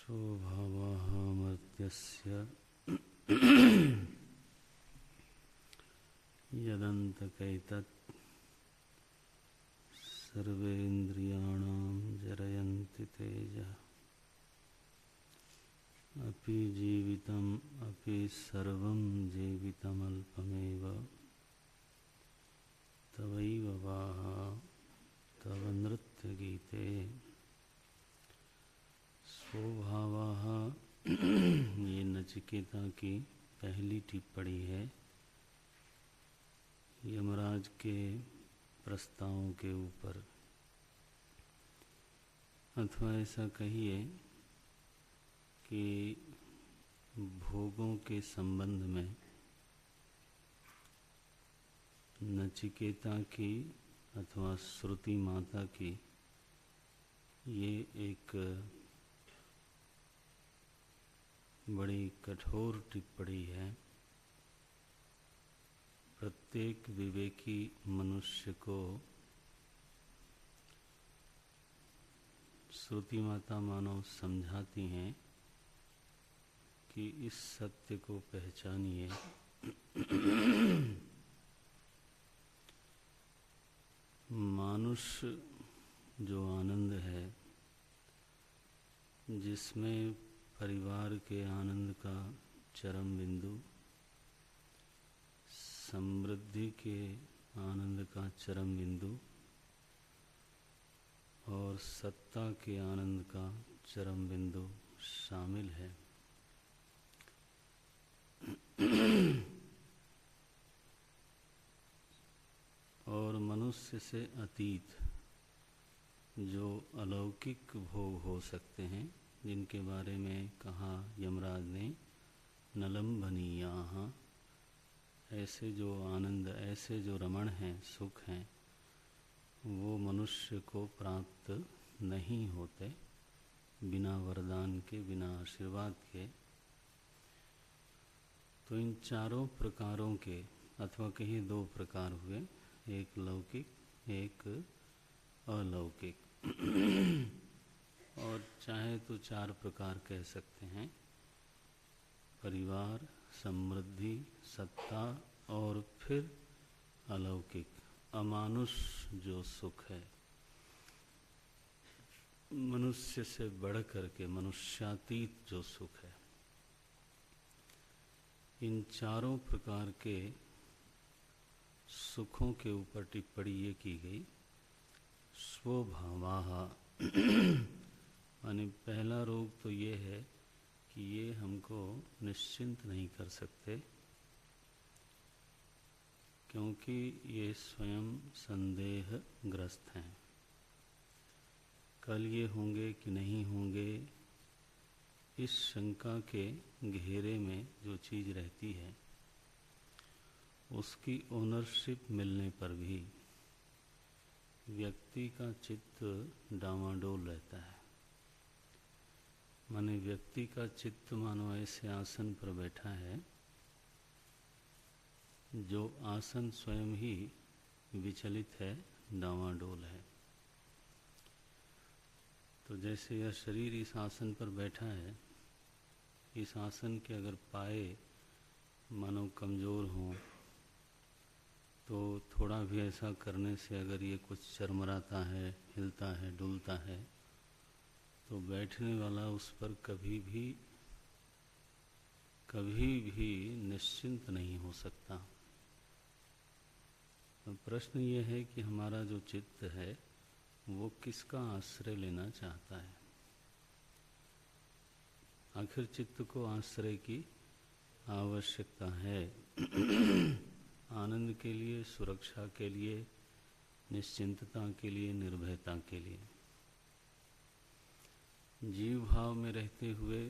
स्वभावः मर्त्यस्य यदन्तकैतत् सर्वेन्द्रियाणां जरयन्ति तेजः अपि जीवितम् अपि सर्वं जीवितमल्पमेव तवैव वाह तव नृत्यगीते स्वभावः। ये नचिकेता की पहली टिप्पणी है यमराज के प्रस्तावों के ऊपर, अथवा ऐसा कहिए कि भोगों के संबंध में नचिकेता की अथवा श्रुति माता की ये एक बड़ी कठोर टिप्पणी है। प्रत्येक विवेकी मनुष्य को श्रुति माता मानो समझाती हैं कि इस सत्य को पहचानिए मानुष्य जो आनंद है, जिसमें परिवार के आनंद का चरम बिंदु, समृद्धि के आनंद का चरम बिंदु और सत्ता के आनंद का चरम बिंदु शामिल है। और मनुष्य से अतीत जो अलौकिक भोग हो सकते हैं, जिनके बारे में कहा यमराज ने नलम्भनीयाः, ऐसे जो आनंद, ऐसे जो रमण हैं, सुख हैं, वो मनुष्य को प्राप्त नहीं होते बिना वरदान के, बिना आशीर्वाद के। तो इन चारों प्रकारों के, अथवा कहिए दो प्रकार हुए, एक लौकिक एक अलौकिक, और चाहे तो चार प्रकार कह सकते हैं: परिवार, समृद्धि, सत्ता और फिर अलौकिक, अमानुष जो सुख है, मनुष्य से बढ़ करके मनुष्यातीत जो सुख है। इन चारों प्रकार के सुखों के ऊपर टिप्पणी ये की गई स्वभावाः। माने पहला रोग तो ये है कि ये हमको निश्चिंत नहीं कर सकते, क्योंकि ये स्वयं संदेहग्रस्त हैं। कल ये होंगे कि नहीं होंगे, इस शंका के घेरे में जो चीज़ रहती है, उसकी ओनरशिप मिलने पर भी व्यक्ति का चित्त डामाडोल रहता है। माने व्यक्ति का चित्त मानो ऐसे आसन पर बैठा है जो आसन स्वयं ही विचलित है, डामाडोल है। तो जैसे यह शरीर इस आसन पर बैठा है, इस आसन के अगर पाए मानो कमज़ोर हों, तो थोड़ा भी ऐसा करने से अगर ये कुछ चरमराता है, हिलता है, डुलता है, तो बैठने वाला उस पर कभी भी निश्चिंत नहीं हो सकता। तो प्रश्न ये है कि हमारा जो चित्त है वो किसका आश्रय लेना चाहता है। आखिर चित्त को आश्रय की आवश्यकता है आनंद के लिए, सुरक्षा के लिए, निश्चिंतता के लिए, निर्भयता के लिए। जीव भाव में रहते हुए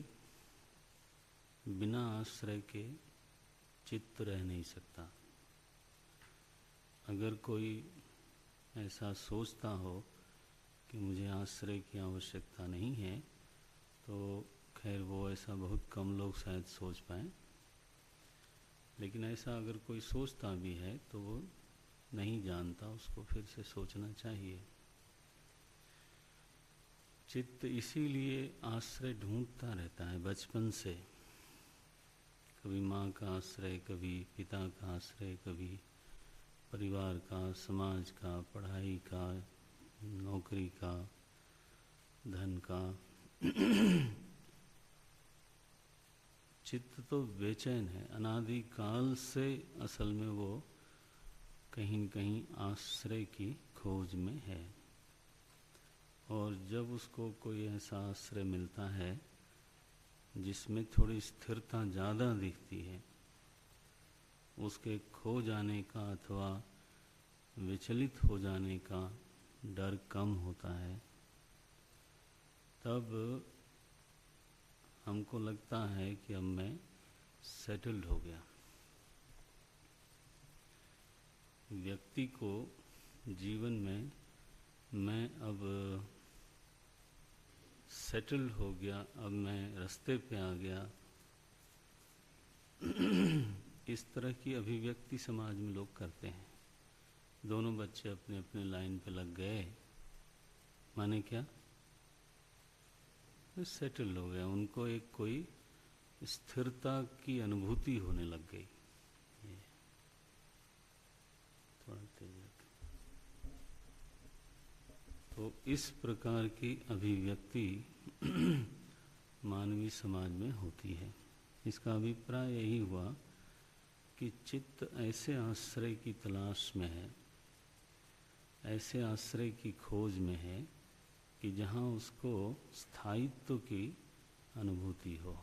बिना आश्रय के चित्त रह नहीं सकता। अगर कोई ऐसा सोचता हो कि मुझे आश्रय की आवश्यकता नहीं है, तो खैर वो ऐसा बहुत कम लोग शायद सोच पाएं। लेकिन ऐसा अगर कोई सोचता भी है तो वो नहीं जानता, उसको फिर से सोचना चाहिए। चित्त इसीलिए आश्रय ढूंढता रहता है बचपन से। कभी माँ का आश्रय, कभी पिता का आश्रय, कभी परिवार का, समाज का, पढ़ाई का, नौकरी का, धन का। चित्त तो बेचैन है अनादि काल से। असल में वो कहीं न कहीं आश्रय की खोज में है, और जब उसको कोई ऐसा आश्रय मिलता है जिसमें थोड़ी स्थिरता ज़्यादा दिखती है, उसके खो जाने का अथवा विचलित हो जाने का डर कम होता है, तब हमको लगता है कि अब मैं सेटल्ड हो गया। व्यक्ति को जीवन में मैं अब सेटल्ड हो गया, अब मैं रास्ते पे आ गया, इस तरह की अभिव्यक्ति समाज में लोग करते हैं। दोनों बच्चे अपने अपने लाइन पे लग गए, माने क्या, सेटल हो गया। उनको एक कोई स्थिरता की अनुभूति होने लग गई। थोड़ा तेज रखें। तो इस प्रकार की अभिव्यक्ति मानवीय समाज में होती है। इसका अभिप्राय यही हुआ कि चित्त ऐसे आश्रय की तलाश में है, ऐसे आश्रय की खोज में है कि जहाँ उसको स्थायित्व की अनुभूति हो,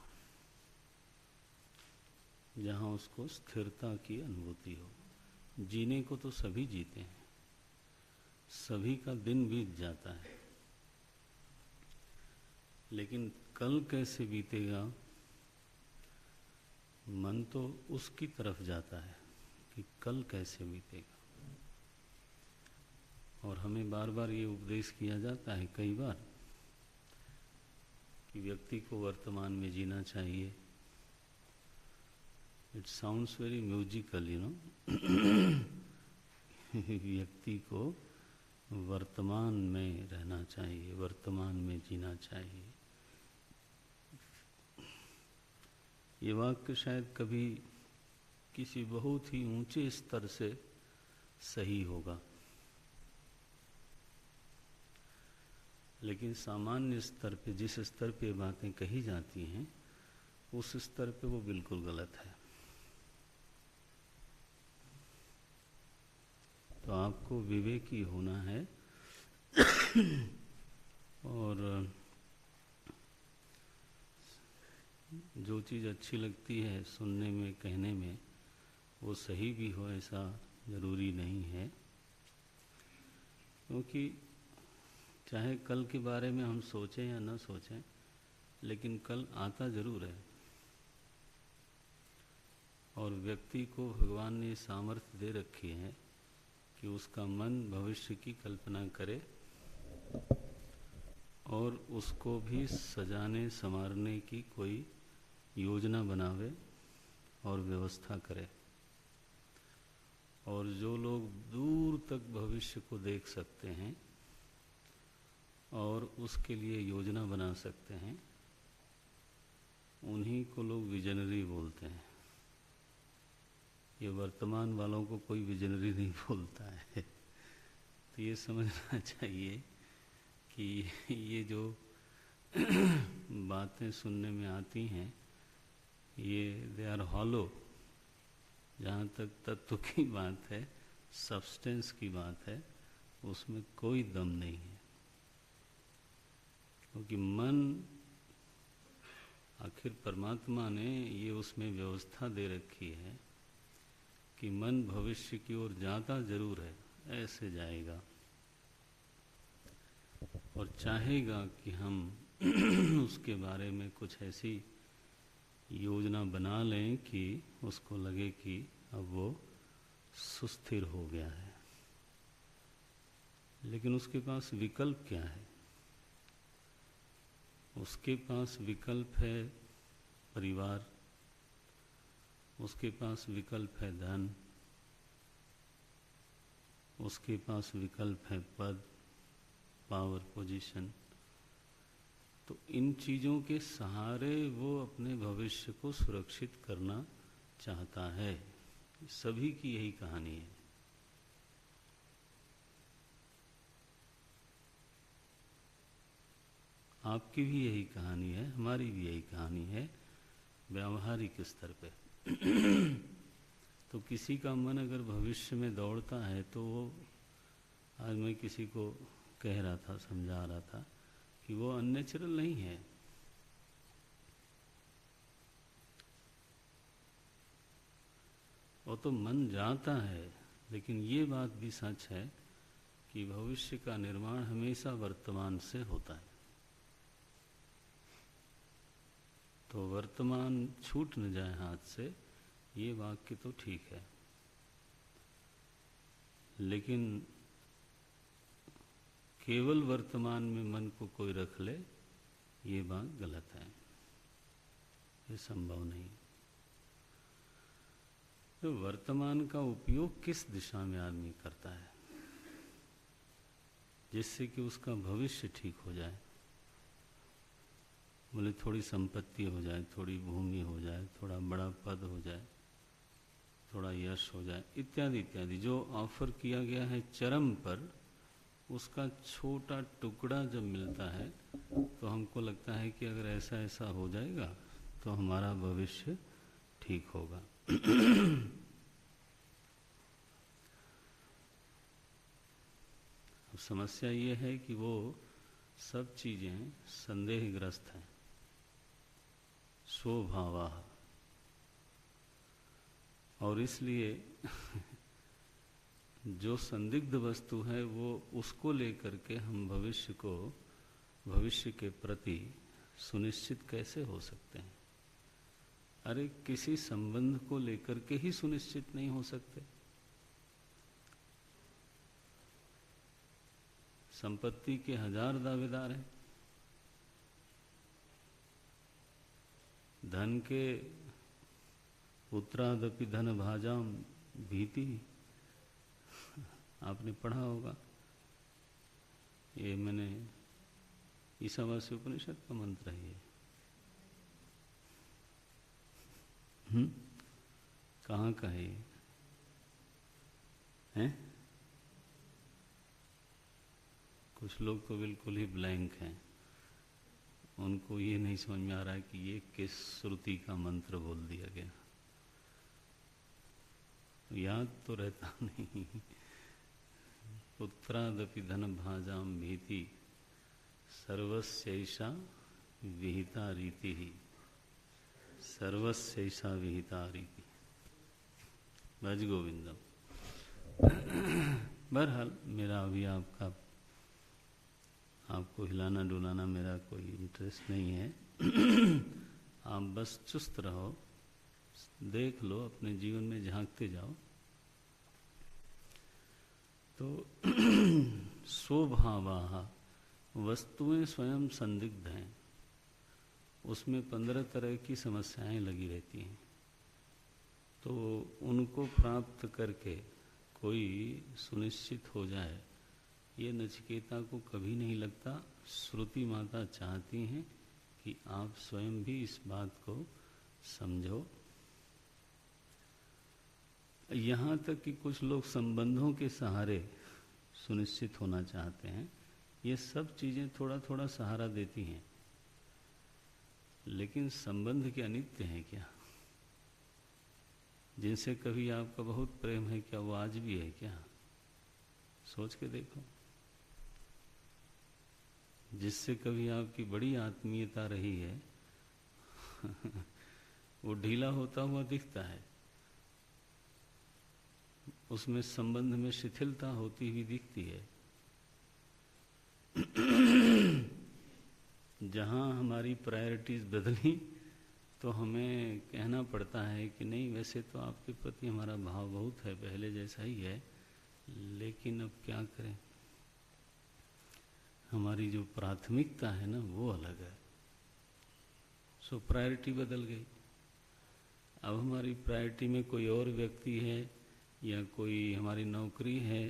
जहाँ उसको स्थिरता की अनुभूति हो। जीने को तो सभी जीते हैं, सभी का दिन बीत जाता है, लेकिन कल कैसे बीतेगा मन तो उसकी तरफ जाता है कि कल कैसे बीतेगा। और हमें बार बार ये उपदेश किया जाता है कई बार कि व्यक्ति को वर्तमान में जीना चाहिए। It sounds very musical, you know. व्यक्ति को वर्तमान में रहना चाहिए, वर्तमान में जीना चाहिए। ये वाक्य शायद कभी किसी बहुत ही ऊंचे स्तर से सही होगा, लेकिन सामान्य स्तर पे, जिस स्तर पे बातें कही जाती हैं, उस स्तर पे वो बिल्कुल गलत है। तो आपको विवेकी होना है और जो चीज़ अच्छी लगती है सुनने में, कहने में, वो सही भी हो ऐसा ज़रूरी नहीं है। क्योंकि चाहे कल के बारे में हम सोचें या न सोचें, लेकिन कल आता ज़रूर है। और व्यक्ति को भगवान ने सामर्थ्य दे रखी है कि उसका मन भविष्य की कल्पना करे और उसको भी सजाने संवारने की कोई योजना बनावे और व्यवस्था करे। और जो लोग दूर तक भविष्य को देख सकते हैं और उसके लिए योजना बना सकते हैं, उन्हीं को लोग विजनरी बोलते हैं। ये वर्तमान वालों को कोई विजनरी नहीं बोलता है। तो ये समझना चाहिए कि ये जो बातें सुनने में आती हैं, ये दे आर हॉलो। जहाँ तक तत्व की बात है, सब्सटेंस की बात है, उसमें कोई दम नहीं है। क्योंकि मन, आखिर परमात्मा ने ये उसमें व्यवस्था दे रखी है कि मन भविष्य की ओर जाता जरूर है, ऐसे जाएगा और चाहेगा कि हम उसके बारे में कुछ ऐसी योजना बना लें कि उसको लगे कि अब वो सुस्थिर हो गया है। लेकिन उसके पास विकल्प क्या है? उसके पास विकल्प है परिवार, उसके पास विकल्प है धन, उसके पास विकल्प है पद, पावर, पोजीशन, तो इन चीज़ों के सहारे वो अपने भविष्य को सुरक्षित करना चाहता है। सभी की यही कहानी है। आपकी भी यही कहानी है, हमारी भी यही कहानी है व्यावहारिक स्तर पे। तो किसी का मन अगर भविष्य में दौड़ता है तो वो, आज मैं किसी को कह रहा था, समझा रहा था कि वो अननेचुरल नहीं है। वो तो मन जाता है, लेकिन ये बात भी सच है कि भविष्य का निर्माण हमेशा वर्तमान से होता है। तो वर्तमान छूट न जाए हाथ से, ये वाक्य तो ठीक है, लेकिन केवल वर्तमान में मन को कोई रख ले, ये बात गलत है, ये संभव नहीं। तो वर्तमान का उपयोग किस दिशा में आदमी करता है जिससे कि उसका भविष्य ठीक हो जाए। बोले थोड़ी संपत्ति हो जाए, थोड़ी भूमि हो जाए, थोड़ा बड़ा पद हो जाए, थोड़ा यश हो जाए, इत्यादि इत्यादि जो ऑफर किया गया है चरम पर, उसका छोटा टुकड़ा जब मिलता है तो हमको लगता है कि अगर ऐसा ऐसा हो जाएगा तो हमारा भविष्य ठीक होगा। अब समस्या ये है कि वो सब चीजें संदेहग्रस्त हैं, स्वभावा, और इसलिए जो संदिग्ध वस्तु है वो उसको लेकर के हम भविष्य के प्रति सुनिश्चित कैसे हो सकते हैं। अरे किसी संबंध को लेकर के ही सुनिश्चित नहीं हो सकते। संपत्ति के 1000 दावेदार हैं, धन के पुत्रादपि धन भाजाम भीति, आपने पढ़ा होगा, ये मैंने ईशावास्य उपनिषद का मंत्र है ये। कहाँ का है ये? हैं? कुछ लोग तो बिल्कुल ही ब्लैंक हैं, उनको ये नहीं समझ में आ रहा है कि ये किस श्रुति का मंत्र बोल दिया गया। याद तो रहता नहीं। पुत्रादपि धन भाजाम भीति सर्वस्यैषा विहिता रीति ही, सर्वस्यैषा विहिता रीति। भज गोविंदम। बहरहाल मेरा अभी आपको हिलाना डुलाना मेरा कोई इंटरेस्ट नहीं है। आप बस चुस्त रहो, देख लो, अपने जीवन में झांकते जाओ। तो स्वभावाः, वस्तुएं स्वयं संदिग्ध हैं, उसमें 15 तरह की समस्याएं लगी रहती हैं। तो उनको प्राप्त करके कोई सुनिश्चित हो जाए, ये नचिकेता को कभी नहीं लगता। श्रुति माता चाहती हैं कि आप स्वयं भी इस बात को समझो। यहाँ तक कि कुछ लोग संबंधों के सहारे सुनिश्चित होना चाहते हैं। ये सब चीज़ें थोड़ा थोड़ा सहारा देती हैं, लेकिन संबंध क्या नित्य हैं क्या? जिनसे कभी आपका बहुत प्रेम है, क्या वो आज भी है क्या? सोच के देखो। जिससे कभी आपकी बड़ी आत्मीयता रही है वो ढीला होता हुआ दिखता है, उसमें संबंध में शिथिलता होती हुई दिखती है। जहाँ हमारी प्रायोरिटीज बदली तो हमें कहना पड़ता है कि नहीं, वैसे तो आपके प्रति हमारा भाव बहुत है, पहले जैसा ही है, लेकिन अब क्या करें, हमारी जो प्राथमिकता है ना वो अलग है। सो प्रायोरिटी बदल गई। अब हमारी प्रायोरिटी में कोई और व्यक्ति है, या कोई हमारी नौकरी है,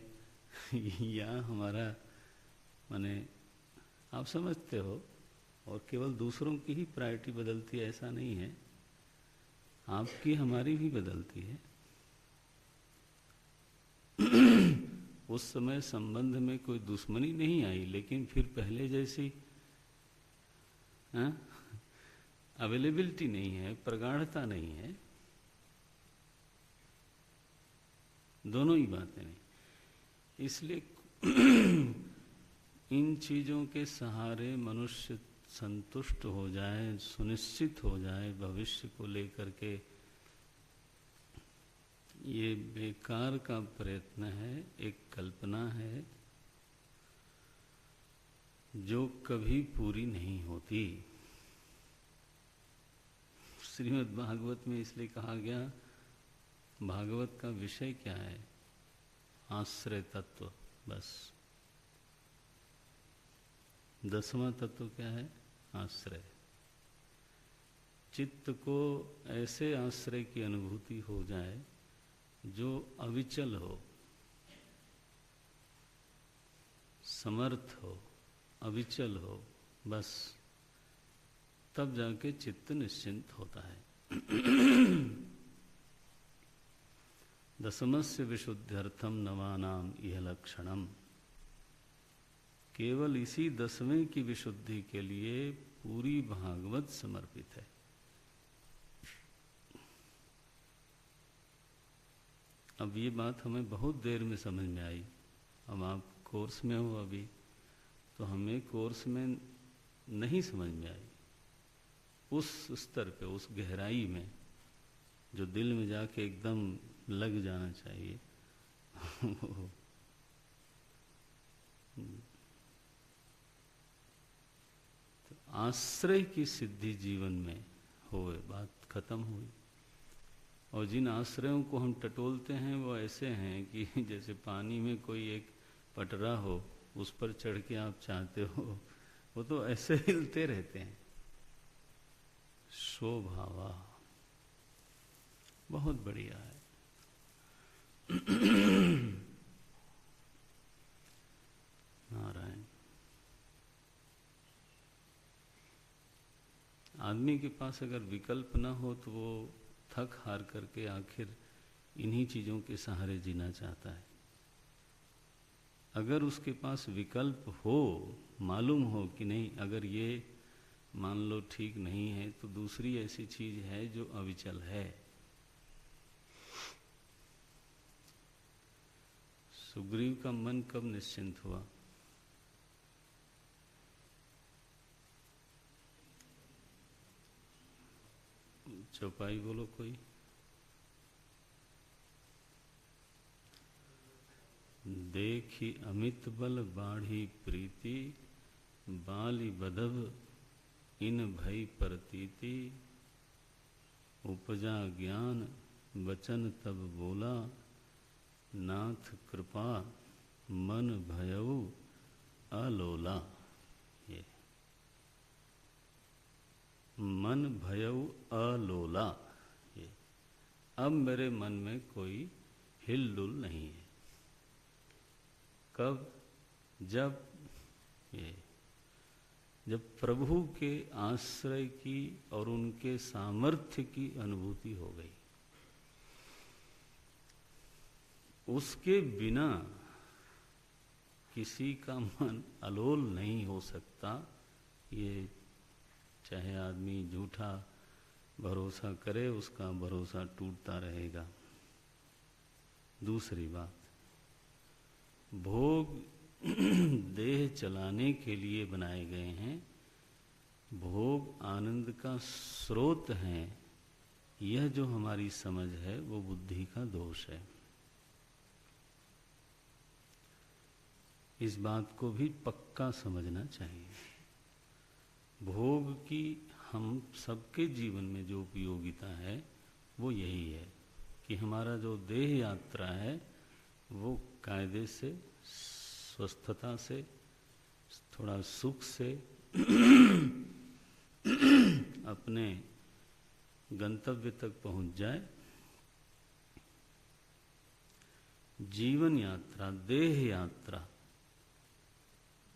या हमारा, माने आप समझते हो, और केवल दूसरों की ही प्रायोरिटी बदलती है ऐसा नहीं है, आपकी हमारी भी बदलती है। उस समय संबंध में कोई दुश्मनी नहीं आई, लेकिन फिर पहले जैसी अवेलेबिलिटी नहीं है, प्रगाढ़ता नहीं है, दोनों ही बातें नहीं। इसलिए इन चीज़ों के सहारे मनुष्य संतुष्ट हो जाए, सुनिश्चित हो जाए भविष्य को लेकर के, ये बेकार का प्रयत्न है, एक कल्पना है जो कभी पूरी नहीं होती। श्रीमद् भागवत में इसलिए कहा गया, भागवत का विषय क्या है? आश्रय तत्व। बस 10वां तत्व क्या है? आश्रय। चित्त को ऐसे आश्रय की अनुभूति हो जाए जो अविचल हो, समर्थ हो, अविचल हो, बस तब जाके चित्त निश्चिंत होता है। दशमस्य विशुद्ध्यर्थम नवानाम इह लक्षणम। केवल इसी 10वें की विशुद्धि के लिए पूरी भागवत समर्पित है। अब ये बात हमें बहुत देर में समझ में आई। अब आप कोर्स में हो अभी, तो हमें कोर्स में नहीं समझ में आई। उस स्तर पे, उस गहराई में जो दिल में जाके एकदम लग जाना चाहिए तो आश्रय की सिद्धि जीवन में होए, बात खत्म हुई। और जिन आश्रयों को हम टटोलते हैं वो ऐसे हैं कि जैसे पानी में कोई एक पटरा हो, उस पर चढ़ के आप चाहते हो, वो तो ऐसे हिलते रहते हैं। शोभावा बहुत बढ़िया है। नारायण। आदमी के पास अगर विकल्प न हो तो वो थक हार करके आखिर इन्हीं चीज़ों के सहारे जीना चाहता है। अगर उसके पास विकल्प हो, मालूम हो कि नहीं, अगर ये मान लो ठीक नहीं है तो दूसरी ऐसी चीज है जो अविचल है। सुग्रीव का मन कब निश्चिंत हुआ? चौपाई बोलो कोई। देखी अमित बल बाढ़ी प्रीति, बाली बदभ इन भई परतीति, उपजा ज्ञान वचन तब बोला, नाथ कृपा मन भयउ अलोला। ये मन भयउ अलोला, ये अब मेरे मन में कोई हिलडुल नहीं है। कब? जब प्रभु के आश्रय की और उनके सामर्थ्य की अनुभूति हो गई। उसके बिना किसी का मन अलोल नहीं हो सकता। ये चाहे आदमी झूठा भरोसा करे, उसका भरोसा टूटता रहेगा। दूसरी बात, भोग देह चलाने के लिए बनाए गए हैं, भोग आनंद का स्रोत हैं। यह जो हमारी समझ है वो बुद्धि का दोष है। इस बात को भी पक्का समझना चाहिए। भोग की हम सबके जीवन में जो उपयोगिता है वो यही है कि हमारा जो देह यात्रा है वो कायदे से, स्वस्थता से, थोड़ा सुख से अपने गंतव्य तक पहुंच जाए। जीवन यात्रा, देह यात्रा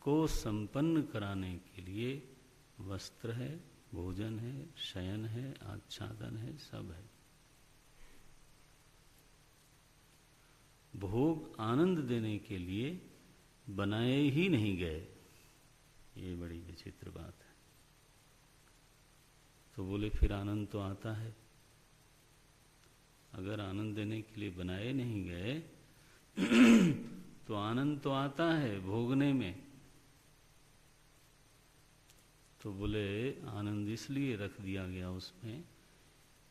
को संपन्न कराने के लिए वस्त्र है, भोजन है, शयन है, आच्छादन है, सब है। भोग आनंद देने के लिए बनाए ही नहीं गए, ये बड़ी विचित्र बात है। तो बोले फिर आनंद तो आता है। अगर आनंद देने के लिए बनाए नहीं गए तो आनंद तो आता है भोगने में। तो बोले आनंद इसलिए रख दिया गया उसमें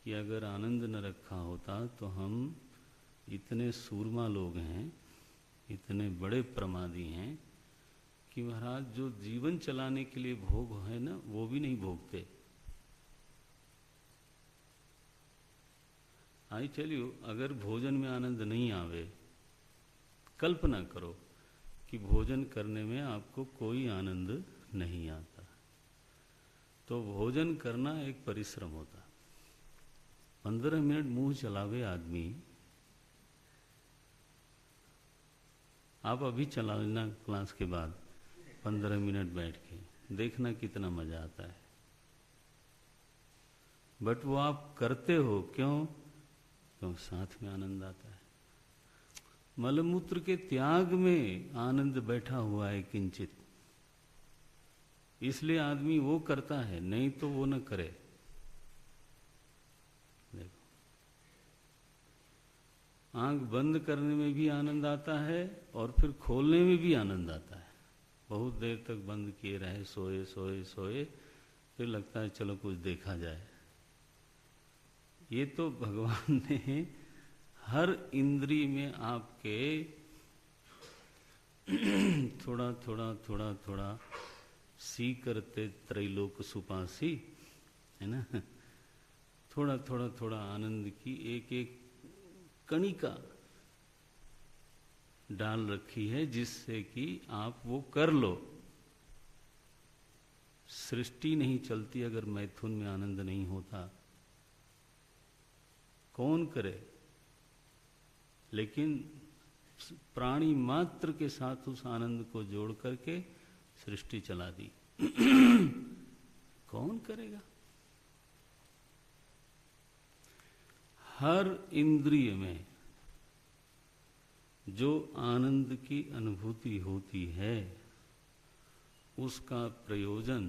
कि अगर आनंद न रखा होता तो हम इतने सूरमा लोग हैं, इतने बड़े प्रमादी हैं कि महाराज जो जीवन चलाने के लिए भोग है ना, वो भी नहीं भोगते। आई टेल यू, अगर भोजन में आनंद नहीं आवे, कल्पना करो कि भोजन करने में आपको कोई आनंद नहीं आता, तो भोजन करना एक परिश्रम होता। 15 मिनट मुंह चलावे आदमी, आप अभी चला लेना क्लास के बाद 15 मिनट बैठ के, देखना कितना मजा आता है। बट वो आप करते हो क्यों? क्यों? साथ में आनंद आता है। मलमूत्र के त्याग में आनंद बैठा हुआ है किंचित, इसलिए आदमी वो करता है, नहीं तो वो न करे। देखो, आंख बंद करने में भी आनंद आता है और फिर खोलने में भी आनंद आता है। बहुत देर तक बंद किए रहे, सोए सोए सोए, फिर लगता है चलो कुछ देखा जाए। ये तो भगवान ने हर इंद्रिय में आपके थोड़ा थोड़ा थोड़ा थोड़ा सी करते त्रैलोक सुपासी, है ना, थोड़ा थोड़ा थोड़ा आनंद की एक एक कणिका डाल रखी है, जिससे कि आप वो कर लो। सृष्टि नहीं चलती अगर मैथुन में आनंद नहीं होता, कौन करे? लेकिन प्राणी मात्र के साथ उस आनंद को जोड़ करके सृष्टि चला दी। कौन करेगा? हर इंद्रिय में जो आनंद की अनुभूति होती है, उसका प्रयोजन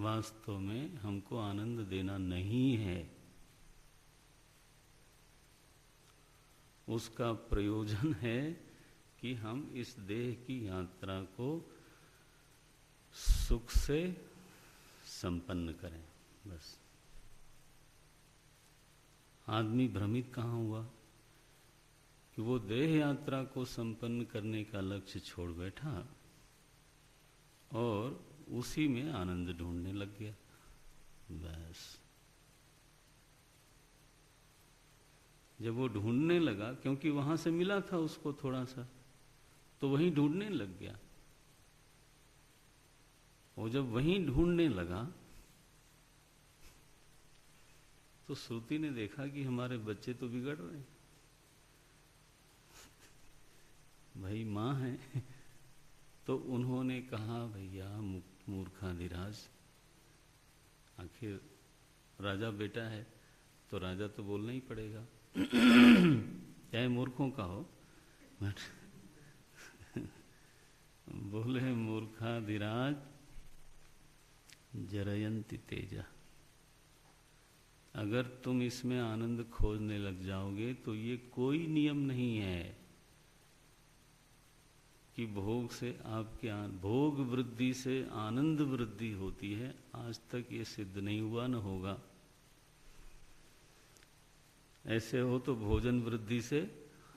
वास्तव में हमको आनंद देना नहीं है। उसका प्रयोजन है कि हम इस देह की यात्रा को सुख से संपन्न करें, बस। आदमी भ्रमित कहाँ हुआ कि वो देह यात्रा को संपन्न करने का लक्ष्य छोड़ बैठा और उसी में आनंद ढूंढने लग गया, बस। जब वो ढूंढने लगा, क्योंकि वहां से मिला था उसको थोड़ा सा, तो वहीं ढूंढने लग गया। वो जब वहीं ढूंढने लगा तो श्रुति ने देखा कि हमारे बच्चे तो बिगड़ रहे हैं। भाई माँ है, तो उन्होंने कहा भैया मूर्खाधिराज, आखिर राजा बेटा है तो राजा तो बोलना ही पड़ेगा, चाहे मूर्खों का हो। बोले मूर्खाधिराज जरयंति तेजा, अगर तुम इसमें आनंद खोजने लग जाओगे तो ये कोई नियम नहीं है कि भोग से आपके भोग वृद्धि से आनंद वृद्धि होती है। आज तक ये सिद्ध नहीं हुआ, न होगा। ऐसे हो तो भोजन वृद्धि से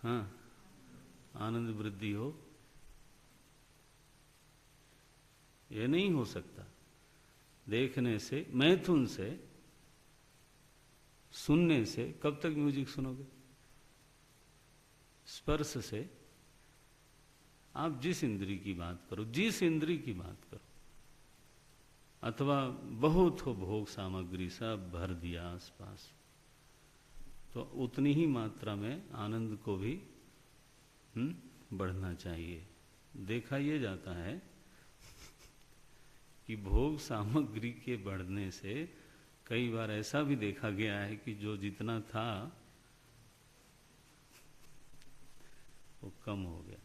हाँ आनंद वृद्धि हो, ये नहीं हो सकता। देखने से, मैथुन से, सुनने से कब तक म्यूजिक सुनोगे? स्पर्श से, आप जिस इंद्री की बात करो, जिस इंद्री की बात करो, अथवा बहुत हो भोग सामग्री सब भर दिया आसपास, तो उतनी ही मात्रा में आनंद को भी बढ़ना चाहिए। देखा ये जाता है कि भोग सामग्री के बढ़ने से कई बार ऐसा भी देखा गया है कि जो जितना था वो कम हो गया,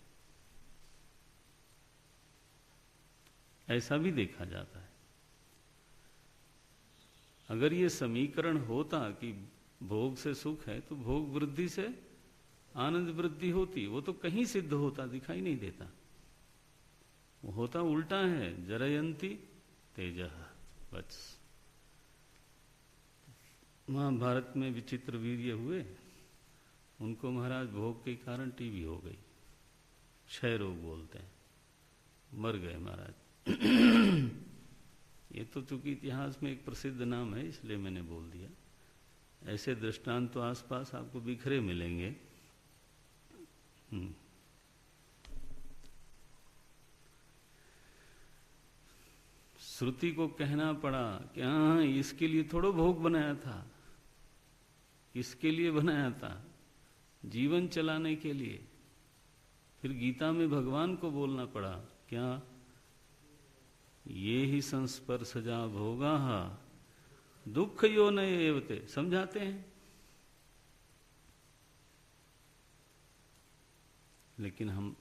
ऐसा भी देखा जाता है। अगर ये समीकरण होता कि भोग से सुख है तो भोग वृद्धि से आनंद वृद्धि होती, वो तो कहीं सिद्ध होता दिखाई नहीं देता। वो होता उल्टा है, जरयंती तेजः। बस महाभारत में विचित्र वीर्य हुए, उनको महाराज भोग के कारण टीबी हो गई, क्षय रोग बोलते हैं, मर गए महाराज। ये तो चूंकि इतिहास में एक प्रसिद्ध नाम है इसलिए मैंने बोल दिया। ऐसे दृष्टांत तो आसपास आपको बिखरे मिलेंगे। श्रुति को कहना पड़ा कि हाँ इसके लिए थोड़ा भोग बनाया था, किसके लिए बनाया था? जीवन चलाने के लिए। फिर गीता में भगवान को बोलना पड़ा क्या? ये ही संस्पर्शजा भोगा दुख यो न एवते, समझाते हैं। लेकिन हम,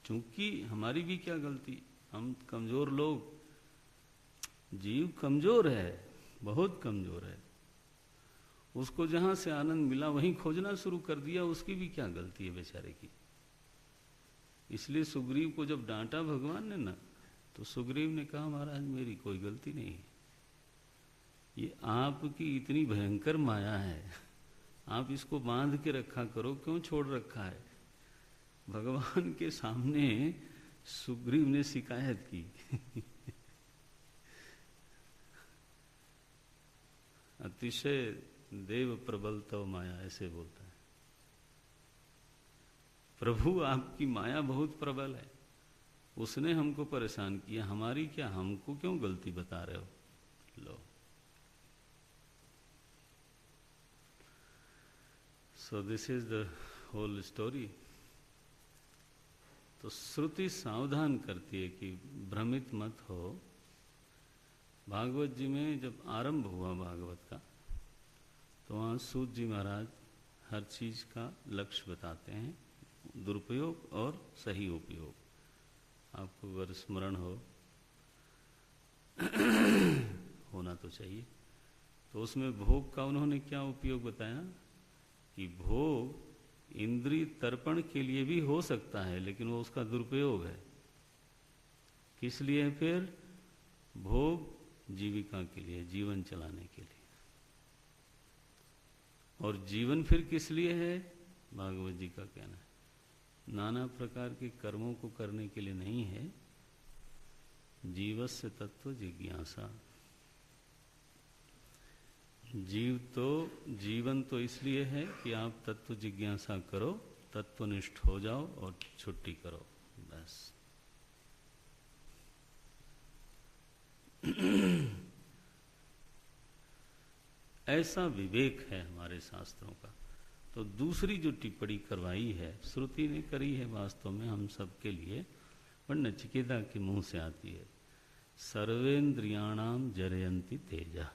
चूंकि हमारी भी क्या गलती, हम कमजोर लोग, जीव कमजोर है, बहुत कमजोर है। उसको जहां से आनंद मिला वहीं खोजना शुरू कर दिया, उसकी भी क्या गलती है बेचारे की। इसलिए सुग्रीव को जब डांटा भगवान ने ना, तो सुग्रीव ने कहा महाराज मेरी कोई गलती नहीं है, ये आपकी इतनी भयंकर माया है, आप इसको बांध के रखा करो, क्यों छोड़ रखा है? भगवान के सामने सुग्रीव ने शिकायत की। अतिशय देव प्रबल तव माया, ऐसे बोलता है। प्रभु आपकी माया बहुत प्रबल है, उसने हमको परेशान किया, हमारी क्या, हमको क्यों गलती बता रहे हो? लो, so this is the whole story. तो श्रुति सावधान करती है कि भ्रमित मत हो। भागवत जी में जब आरंभ हुआ भागवत का, तो वहाँ सूत जी महाराज हर चीज का लक्ष्य बताते हैं, दुरुपयोग और सही उपयोग। आपको अगर स्मरण हो होना तो चाहिए। तो उसमें भोग का उन्होंने क्या उपयोग बताया कि भोग इंद्रिय तर्पण के लिए भी हो सकता है, लेकिन वो उसका दुरुपयोग है। किस लिए? फिर भोग जीविका के लिए, जीवन चलाने के लिए। और जीवन फिर किस लिए है? भागवत जी का कहना है नाना प्रकार के कर्मों को करने के लिए नहीं है, जीवस्य तत्व जिज्ञासा। जीवन तो इसलिए है कि आप तत्व जिज्ञासा करो, तत्वनिष्ठ हो जाओ और छुट्टी करो, बस। ऐसा विवेक है हमारे शास्त्रों का। तो दूसरी जो टिप्पणी करवाई है, श्रुति ने करी है वास्तव में हम सबके लिए, पर नचिकेता के मुंह से आती है। सर्वेन्द्रियाणाम जरयन्ति तेजः।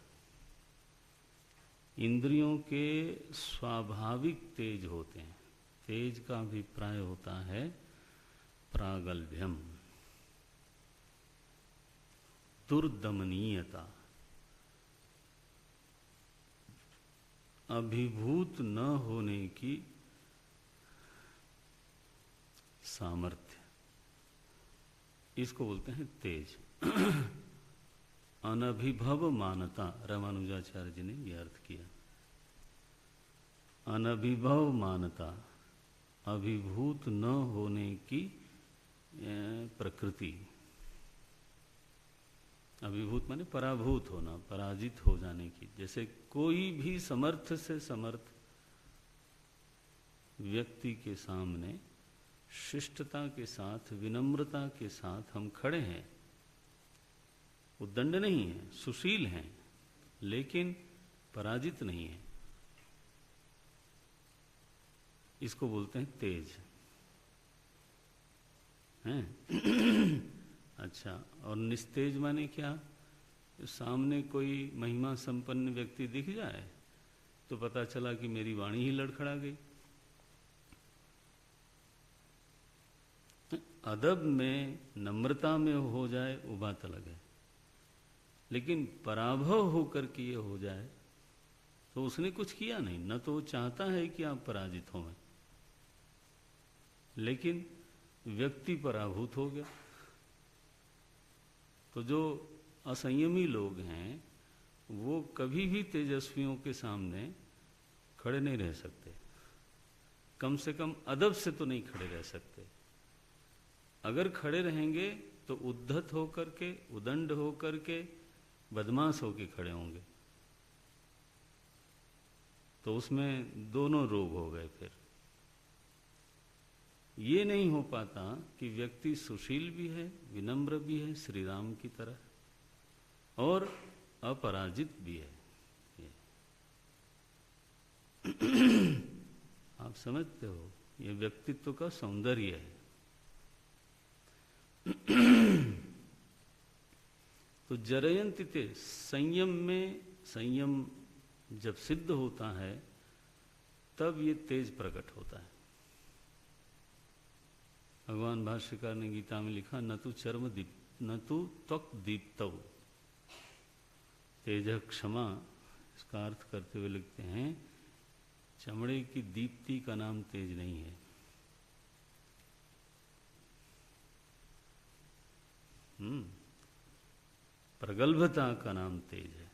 इंद्रियों के स्वाभाविक तेज होते हैं। तेज का अभिप्राय होता है प्रागल्भ्यम, दुर्दमनीयता, अभिभूत न होने की सामर्थ्य, इसको बोलते हैं तेज। अनभिभव मानता, रामानुजाचार्य जी ने यह अर्थ किया। अनभिभव मानता, अभिभूत न होने की प्रकृति। अभिभूत माने पराभूत होना, पराजित हो जाने की। जैसे कोई भी समर्थ से समर्थ व्यक्ति के सामने शिष्टता के साथ, विनम्रता के साथ हम खड़े हैं, उद्दंड नहीं है, सुशील हैं, लेकिन पराजित नहीं है, इसको बोलते हैं तेज हैं। अच्छा, और निस्तेज माने क्या? सामने कोई महिमा संपन्न व्यक्ति दिख जाए तो पता चला कि मेरी वाणी ही लड़खड़ा गई। अदब में, नम्रता में हो जाए वो बात अलग है, लेकिन पराभव होकर के ये हो जाए तो उसने कुछ किया नहीं। न तो वो चाहता है कि आप पराजित हों, लेकिन व्यक्ति पराभूत हो गया। तो जो असंयमी लोग हैं वो कभी भी तेजस्वियों के सामने खड़े नहीं रह सकते, कम से कम अदब से तो नहीं खड़े रह सकते। अगर खड़े रहेंगे तो उद्धत होकर के, उदंड होकर के, बदमाश होकर खड़े होंगे, तो उसमें दोनों रोग हो गए। फिर ये नहीं हो पाता कि व्यक्ति सुशील भी है, विनम्र भी है श्री राम की तरह, और अपराजित भी है। आप समझते हो, ये व्यक्तित्व का सौंदर्य है। तो जरयंति ते, संयम में, संयम जब सिद्ध होता है तब ये तेज प्रकट होता है। भगवान भाष्यकार ने गीता में लिखा, न तो चर्म दीप, न तो त्वक दीप्तौ, तेज क्षमा। इसका अर्थ करते हुए लिखते हैं, चमड़े की दीप्ति का नाम तेज नहीं है। प्रगल्भता का नाम तेज है।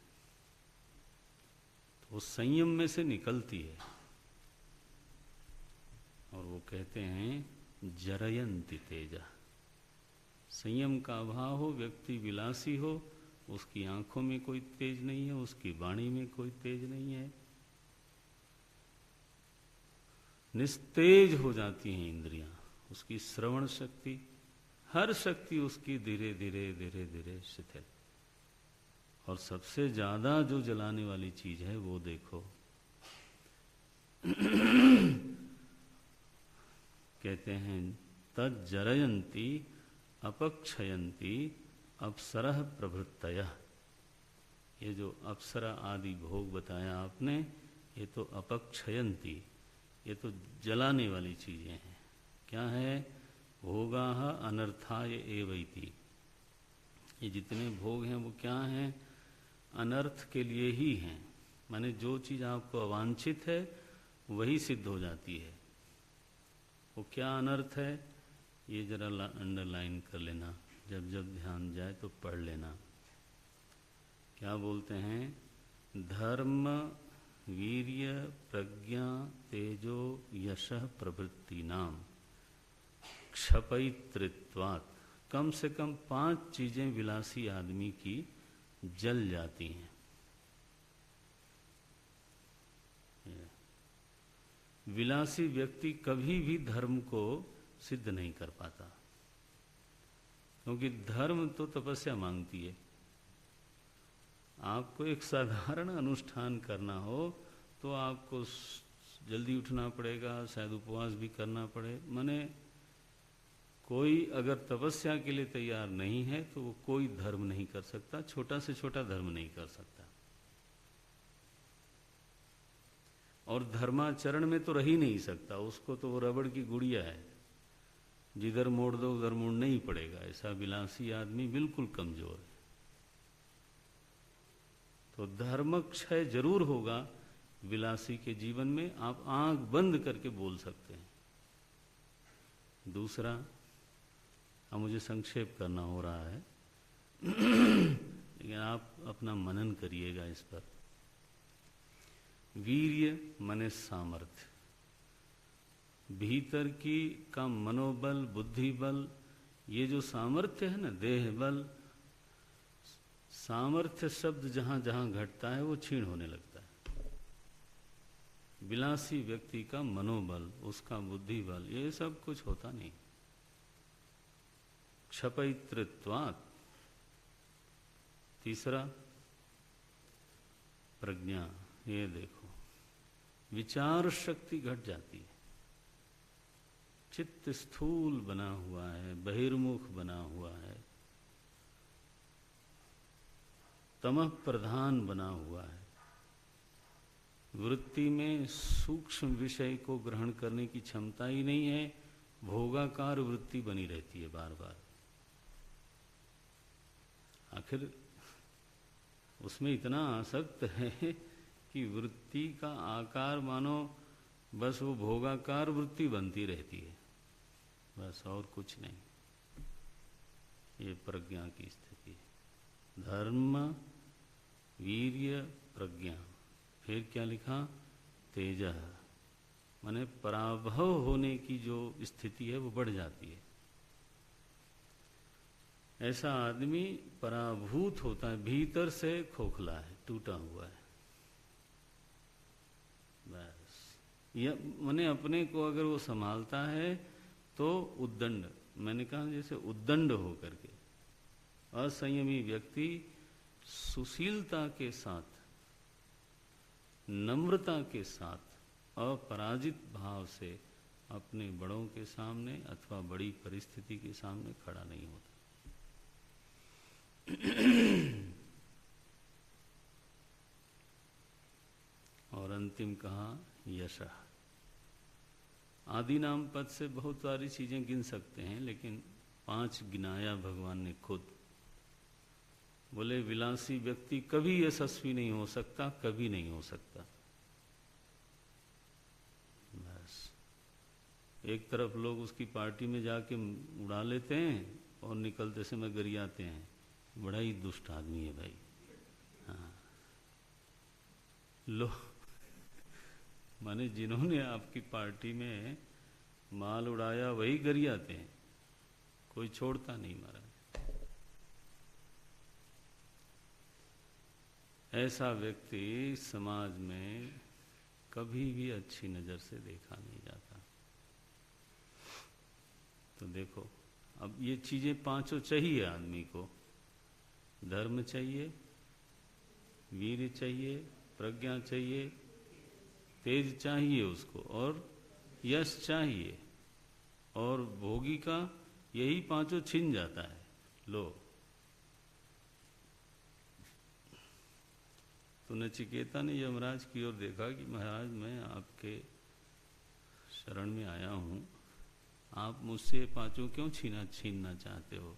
तो वो संयम में से निकलती है, और वो कहते हैं जरयंति तेजा। संयम का अभाव हो, व्यक्ति विलासी हो, उसकी आंखों में कोई तेज नहीं है, उसकी वाणी में कोई तेज नहीं है, निस्तेज हो जाती हैं इंद्रियां, उसकी श्रवण शक्ति, हर शक्ति उसकी धीरे धीरे धीरे धीरे शिथिल। और सबसे ज्यादा जो जलाने वाली चीज है वो देखो, कहते हैं तज्जरयन्ति अपक्षयन्ति अप्सरः प्रभृतयः। ये जो अप्सरा आदि भोग बताया आपने, ये तो अपक्षयन्ति, ये तो जलाने वाली चीजें हैं। क्या है? भोगाः अनर्थाय एवैति। ये जितने भोग हैं वो क्या हैं? अनर्थ के लिए ही हैं। माने जो चीज आपको अवांछित है वही सिद्ध हो जाती है। वो क्या अनर्थ है, ये जरा अंडरलाइन कर लेना, जब जब ध्यान जाए तो पढ़ लेना। क्या बोलते हैं? धर्म, वीर्य, प्रज्ञा, तेजो, यशः प्रभृति नाम क्षपयितृत्वात्। कम से कम 5 चीजें विलासी आदमी की जल जाती हैं। विलासी व्यक्ति कभी भी धर्म को सिद्ध नहीं कर पाता, क्योंकि धर्म तो तपस्या मांगती है। आपको एक साधारण अनुष्ठान करना हो तो आपको जल्दी उठना पड़ेगा, शायद उपवास भी करना पड़े। माने कोई अगर तपस्या के लिए तैयार नहीं है तो वो कोई धर्म नहीं कर सकता, छोटा से छोटा धर्म नहीं कर सकता। और धर्माचरण में तो रह ही नहीं सकता, उसको तो वो रबड़ की गुड़िया है, जिधर मोड़ दो उधर मोड़ना ही पड़ेगा। ऐसा विलासी आदमी बिल्कुल कमजोर है। तो धर्म क्षय जरूर होगा विलासी के जीवन में, आप आंख बंद करके बोल सकते हैं। दूसरा, अब मुझे संक्षेप करना हो रहा है लेकिन आप अपना मनन करिएगा इस पर। वीर्य माने सामर्थ्य, भीतर की का मनोबल, बुद्धि बल, ये जो सामर्थ्य है ना, देह बल। सामर्थ्य शब्द जहां जहां घटता है वो क्षीण होने लगता है। विलासी व्यक्ति का मनोबल, उसका बुद्धि बल, ये सब कुछ होता नहीं। क्षपयितृत्वात्। तीसरा प्रज्ञा, ये देखो विचार शक्ति घट जाती है। चित्त स्थूल बना हुआ है, बहिर्मुख बना हुआ है, तमः प्रधान बना हुआ है। वृत्ति में सूक्ष्म विषय को ग्रहण करने की क्षमता ही नहीं है, भोगाकार वृत्ति बनी रहती है बार बार। आखिर उसमें इतना आसक्त है कि वृत्ति का आकार मानो बस वो भोगाकार वृत्ति बनती रहती है, बस और कुछ नहीं। ये प्रज्ञा की स्थिति है। धर्म, वीर्य, प्रज्ञा। फिर क्या लिखा? तेजः, माने पराभव होने की जो स्थिति है वो बढ़ जाती है। ऐसा आदमी पराभूत होता है, भीतर से खोखला है, टूटा हुआ है। बस यह माने अपने को अगर वो संभालता है तो उद्दंड, मैंने कहा जैसे उद्दंड हो करके, असंयमी व्यक्ति सुशीलता के साथ, नम्रता के साथ, अपराजित भाव से अपने बड़ों के सामने अथवा बड़ी परिस्थिति के सामने खड़ा नहीं होता। और अंतिम कहा यशः। आदि नाम पद से बहुत सारी चीजें गिन सकते हैं, लेकिन 5 गिनाया भगवान ने खुद। बोले विलासी व्यक्ति कभी यशस्वी नहीं हो सकता, कभी नहीं हो सकता। बस एक तरफ लोग उसकी पार्टी में जाके उड़ा लेते हैं और निकलते समय गरियाते हैं, बड़ा ही दुष्ट आदमी है भाई। हाँ, लो माने जिन्होंने आपकी पार्टी में माल उड़ाया वही गरियाते हैं, कोई छोड़ता नहीं महाराज। ऐसा व्यक्ति समाज में कभी भी अच्छी नजर से देखा नहीं जाता। तो देखो, अब ये चीजें 5 चाहिए आदमी को। धर्म चाहिए, वीर्य चाहिए, प्रज्ञा चाहिए, तेज चाहिए उसको, और यश चाहिए, और भोगी का यही 5 छिन जाता है। लो, तो नचिकेता ने यमराज की ओर देखा कि महाराज मैं आपके शरण में आया हूं, आप मुझसे 5 क्यों छीनना चाहते हो?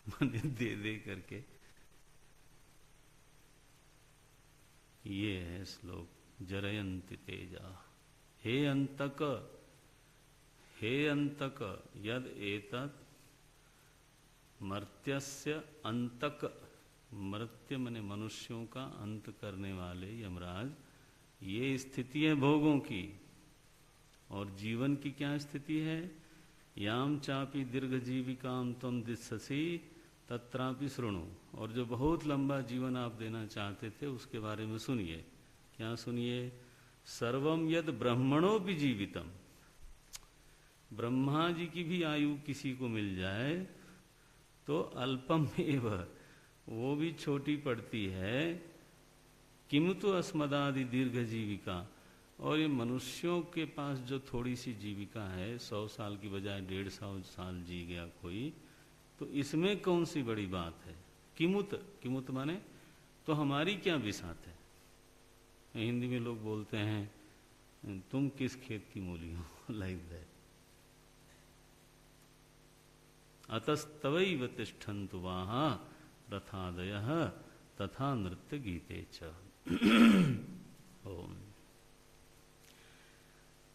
मैंने दे दे करके। ये है श्लोक, जरयन्ति तेजा। हे अंतक यद एतत् मर्त्यस्य अंतक, मर्त्य माने मनुष्यों का अंत करने वाले यमराज, ये स्थिति है भोगों की। और जीवन की क्या स्थिति है? याम चापि दीर्घ जीविकाम त्वं दिस्ससि तत्रापि शृणु। और जो बहुत लंबा जीवन आप देना चाहते थे उसके बारे में सुनिए। क्या सुनिए? सर्वम यद ब्रह्मणो भी जीवितम। ब्रह्मा जी की भी आयु किसी को मिल जाए तो अल्पम एव, वो भी छोटी पड़ती है। किमुतु अस्मदादि दीर्घ जीविका। और ये मनुष्यों के पास जो थोड़ी सी जीविका है, 100 साल की बजाय 150 साल जी गया कोई, तो इसमें कौन सी बड़ी बात है? किमुत माने तो हमारी क्या बिसात है? हिंदी में लोग बोलते हैं तुम किस खेत की मूली हो, लाइक दैट। अतस्तवैव तिष्ठन्तु वाहा रथादयः तथा नृत्य गीते च। ओम।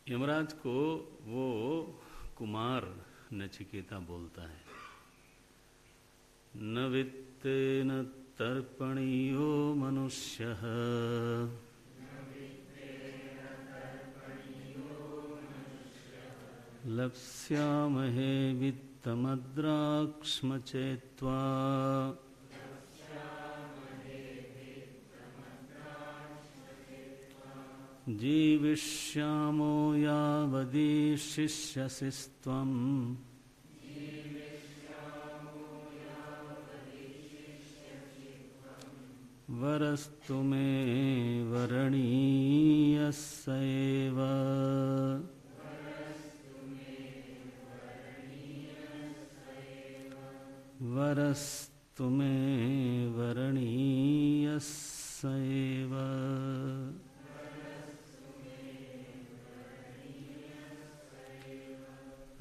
यमराज को वो कुमार नचिकेता बोलता है, न वित्तेन तर्पणीयो मनुष्यः लप्स्यामहे वित्तमद्राक्ष्म चेत्वा जीविष्यामो यावदीशिष्यसिस्त्वम् वरस्तु मे वरणीयः स एव। वरस्तु मे वरणीयस्यैव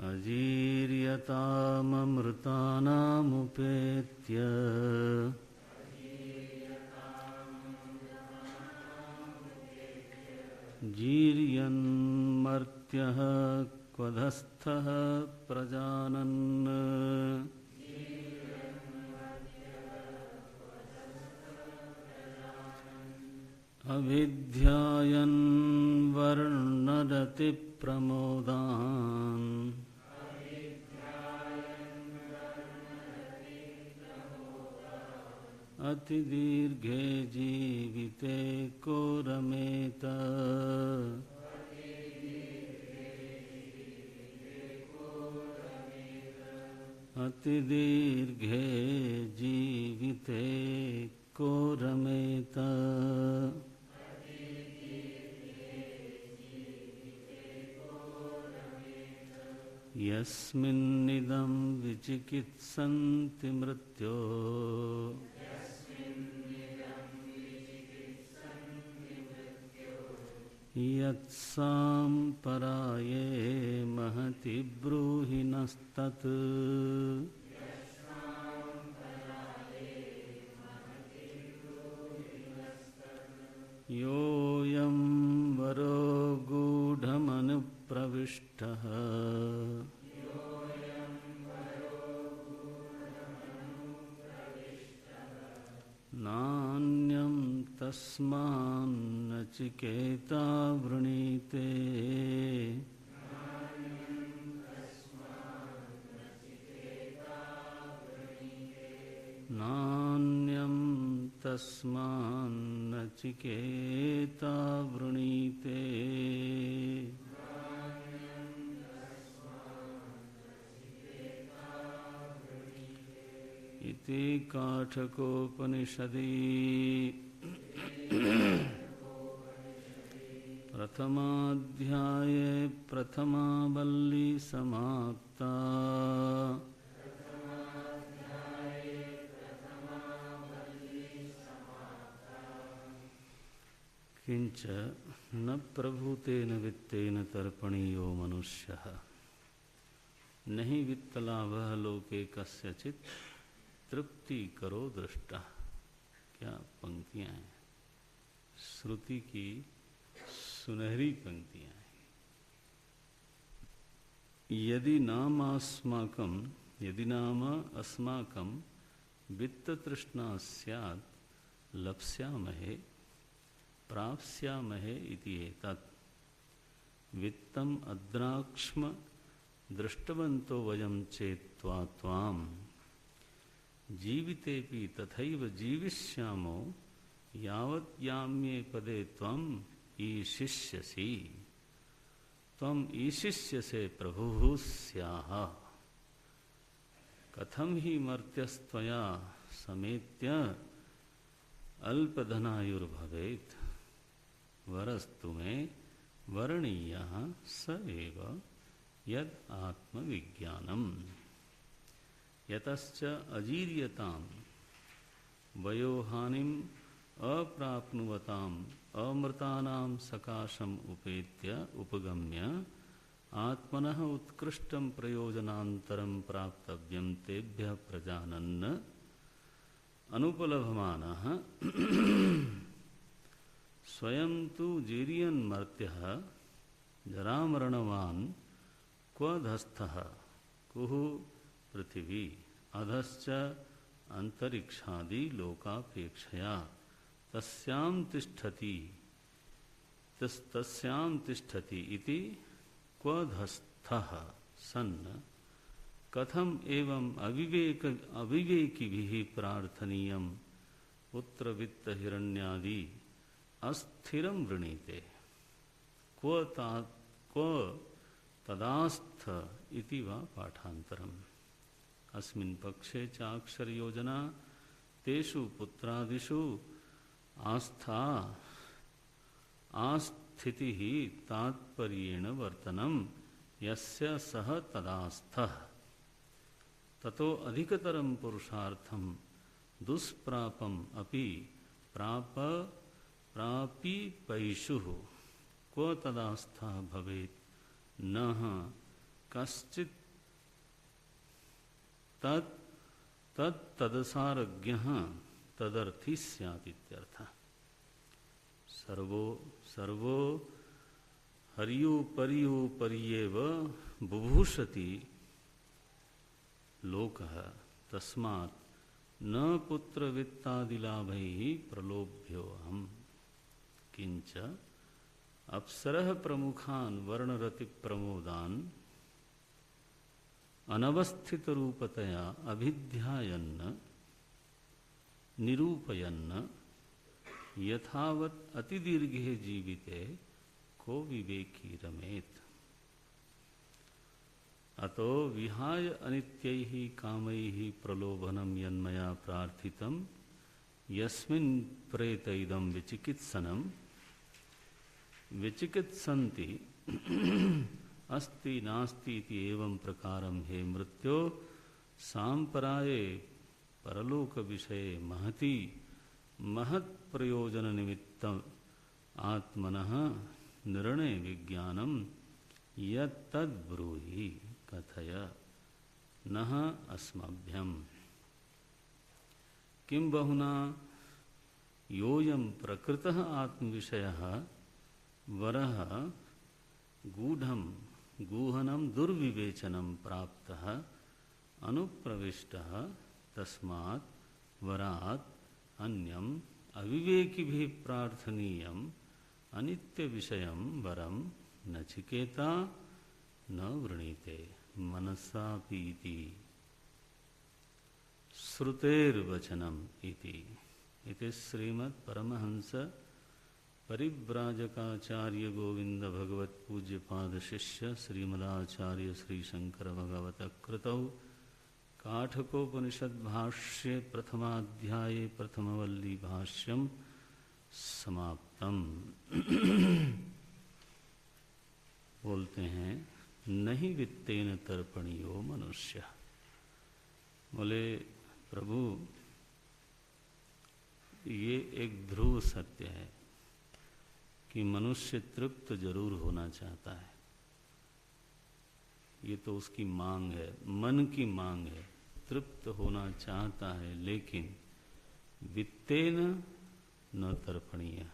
अजीर्यताममृतानामुपेत्य जीर्यन्मर्त्यः क्वधस्थः प्रजानन् अविद्यायन् वर्णरति प्रमोदान् अतिदीर्घे जीविते को रमेत अतिदीर्घे जीविते को रमेत यस्मिन्निदं विचिकित्सन्ति मृत्यो यत्साम्पराये महति ब्रूहि नस्तत् योऽयं वरो गूढमनुप्रविष्टः नान्यं तस्मान्नचिकेता वृणीते नान्यं तस्मान्नचिकेता वृणीते इति काठकोपनिषदि प्रथमाध्याये प्रथमा वल्ली समाप्ता किंच न प्रभूतेन वित्तेन तर्पणीयो मनुष्यः नहीं वित्तलाभः लोके कस्यचित् तृप्ति करो दृष्टा। क्या पंक्तियां हैं, श्रुति की सुनहरी पंक्तियां हैं। यदि नाम अस्माकं वित्त तृष्णा स्यात् लप्स्यामहे प्राप्स्यामहे इति एतत् वित्तम अद्राक्ष्म दृष्टवन्तो वयं चेत्वा त्वां जीवितेपि तथैव जीविष्यामो यावत् याम्ये पदे त्वम् ईशिष्यसि। त्वम् ईशिष्यसे प्रभुः स्याः। कथं हि मर्त्यस्त्वया समेत्य अल्पधनायुर्भवेत्। वरस्तु मे वरणीयः स एव यद आत्मविज्ञानम्। यतश्च अजीर्यतां वयोहानिम् अप्राप्नुवताम् अमृतानां सकाशम् उपेत्य उपगम्य आत्मनः उत्कृष्टं प्रयोजनान्तरं प्राप्तव्यं तेभ्यः प्रजानन् अनुपलभमानः स्वयं तु जीर्यन्मर्त्यः जरामरणवान् क्वधस्थः कुः पृथिवी अधश्च अंतरिक्षादि लोकापेक्षया तस्यां तिष्ठति इति क्वधस्थः सन् कथम एवं अविवेकिभिः प्रार्थनीयं पुत्रवित्त हिरण्यादि अस्थिरं वृणीते क्व तदास्थ इति वा पाठान्तरम्। अस्मिन् पक्षे चाक्षर योजना तेषु पुत्रादिषु आस्था आस्थितिः तात्पर्येण वर्तनं यस्य सः तदास्थः ततो अधिकतरं पुरुषार्थं दुष्प्रापम अपि प्रापी पैशु क्व तदास्था भवेत् नः कश्चित् तदसारज्ञः तदर्थी स्यात् इत्यर्थः। सर्वो हर्योपर्योपर्येव बुभूषति लोकः तस्मात् न पुत्रवित्तादिलाभैः प्रलोभ्योऽहम् किंच अप्सरः प्रमुखान् वर्णरतिप्रमोदान् अनवस्थितरूपतया अभिध्यायन् निरूपयन् यथावत् अतिदीर्घे जीविते को विवेकी रमेत्। अतो विहाय अनित्यैः कामैः प्रलोभनं यन्मया प्रार्थितं यस्मिन् प्रेतैदं विचिकित्सन्ति अस्ति नास्ति इति एवं प्रकारं हे मृत्यो सांपराये परलोक विषये महत् प्रयोजन निमित्तं आत्मनः निर्णय विज्ञानं यत्तद्ब्रूहि कथय नः अस्मभ्यं। किं बहुना योऽयं प्रकृतः आत्मविषयः वरः गूहनं दुर्विवेचनं प्राप्तः अनुप्रविष्टः तस्मात् वरात् अन्यम् अविवेकिभिः प्रार्थनीयम् अनित्य विषयं वरं नचिकेता न वृणीते मनसापीति श्रुतेर्वचनम् इति श्रीमद् परमहंस परिव्राजकाचार्य गोविंद भगवत पूज्यपाद शिष्य श्रीमदाचार्य श्री शंकर भगवत कृतौ काठकोपनिषद भाष्ये प्रथमाध्याये प्रथमवल्ली भाष्यम समाप्तम। बोलते हैं नहीं वित्तेन तर्पणीयो मनुष्य। बोले प्रभु ये एक ध्रुव सत्य है कि मनुष्य तृप्त जरूर होना चाहता है। ये तो उसकी मांग है, मन की मांग है, तृप्त होना चाहता है, लेकिन वित्तेन न तर्पणीय।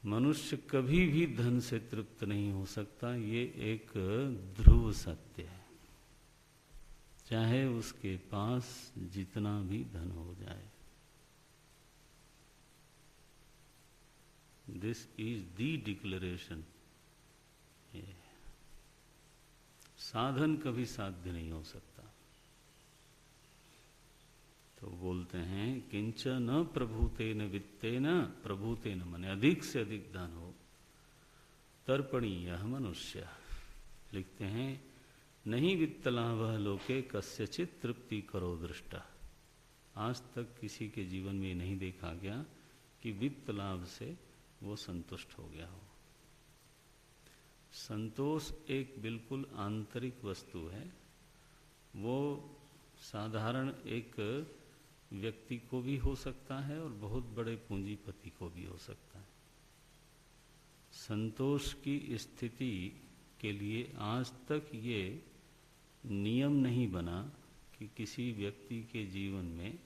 मनुष्य कभी भी धन से तृप्त नहीं हो सकता। ये एक ध्रुव सत्य है, चाहे उसके पास जितना भी धन हो जाए। This is the declaration. साधन कभी साध्य नहीं हो सकता। तो बोलते हैं किंच न प्रभूतेन वित्तेन, प्रभूतेन माने अधिक से अधिक धन हो, तर्पणीय मनुष्य। लिखते हैं नहीं वित्तलाभ लोके कस्यचित तृप्ति करो दृष्टा। आज तक किसी के जीवन में नहीं देखा गया कि वित्त लाभ से वो संतुष्ट हो गया हो। संतोष एक बिल्कुल आंतरिक वस्तु है। वो साधारण एक व्यक्ति को भी हो सकता है और बहुत बड़े पूंजीपति को भी हो सकता है। संतोष की स्थिति के लिए आज तक ये नियम नहीं बना कि किसी व्यक्ति के जीवन में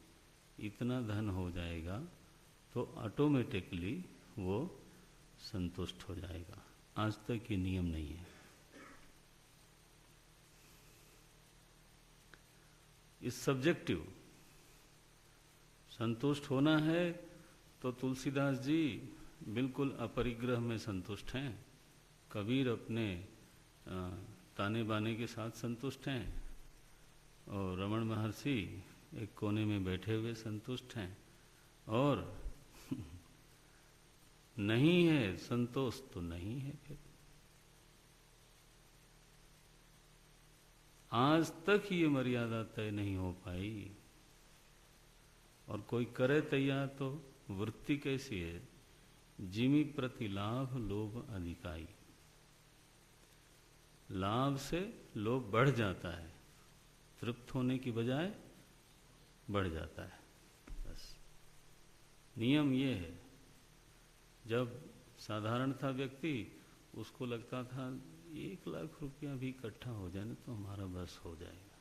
इतना धन हो जाएगा तो ऑटोमेटिकली वो संतुष्ट हो जाएगा। आज तक ये नियम नहीं है। इस सब्जेक्टिव संतुष्ट होना है तो तुलसीदास जी बिल्कुल अपरिग्रह में संतुष्ट हैं। कबीर अपने ताने बाने के साथ संतुष्ट हैं और रमण महर्षि एक कोने में बैठे हुए संतुष्ट हैं। और नहीं है संतोष तो नहीं है। फिर आज तक ये मर्यादा तय नहीं हो पाई। और कोई करे तैयार तो वृत्ति कैसी है? जिमि प्रति लाभ लोभ अधिकाई। लाभ से लोभ बढ़ जाता है, तृप्त होने की बजाय बढ़ जाता है। बस नियम ये है। जब साधारण था व्यक्ति, उसको लगता था 1 लाख रुपया भी इकट्ठा हो जाए तो हमारा बस हो जाएगा।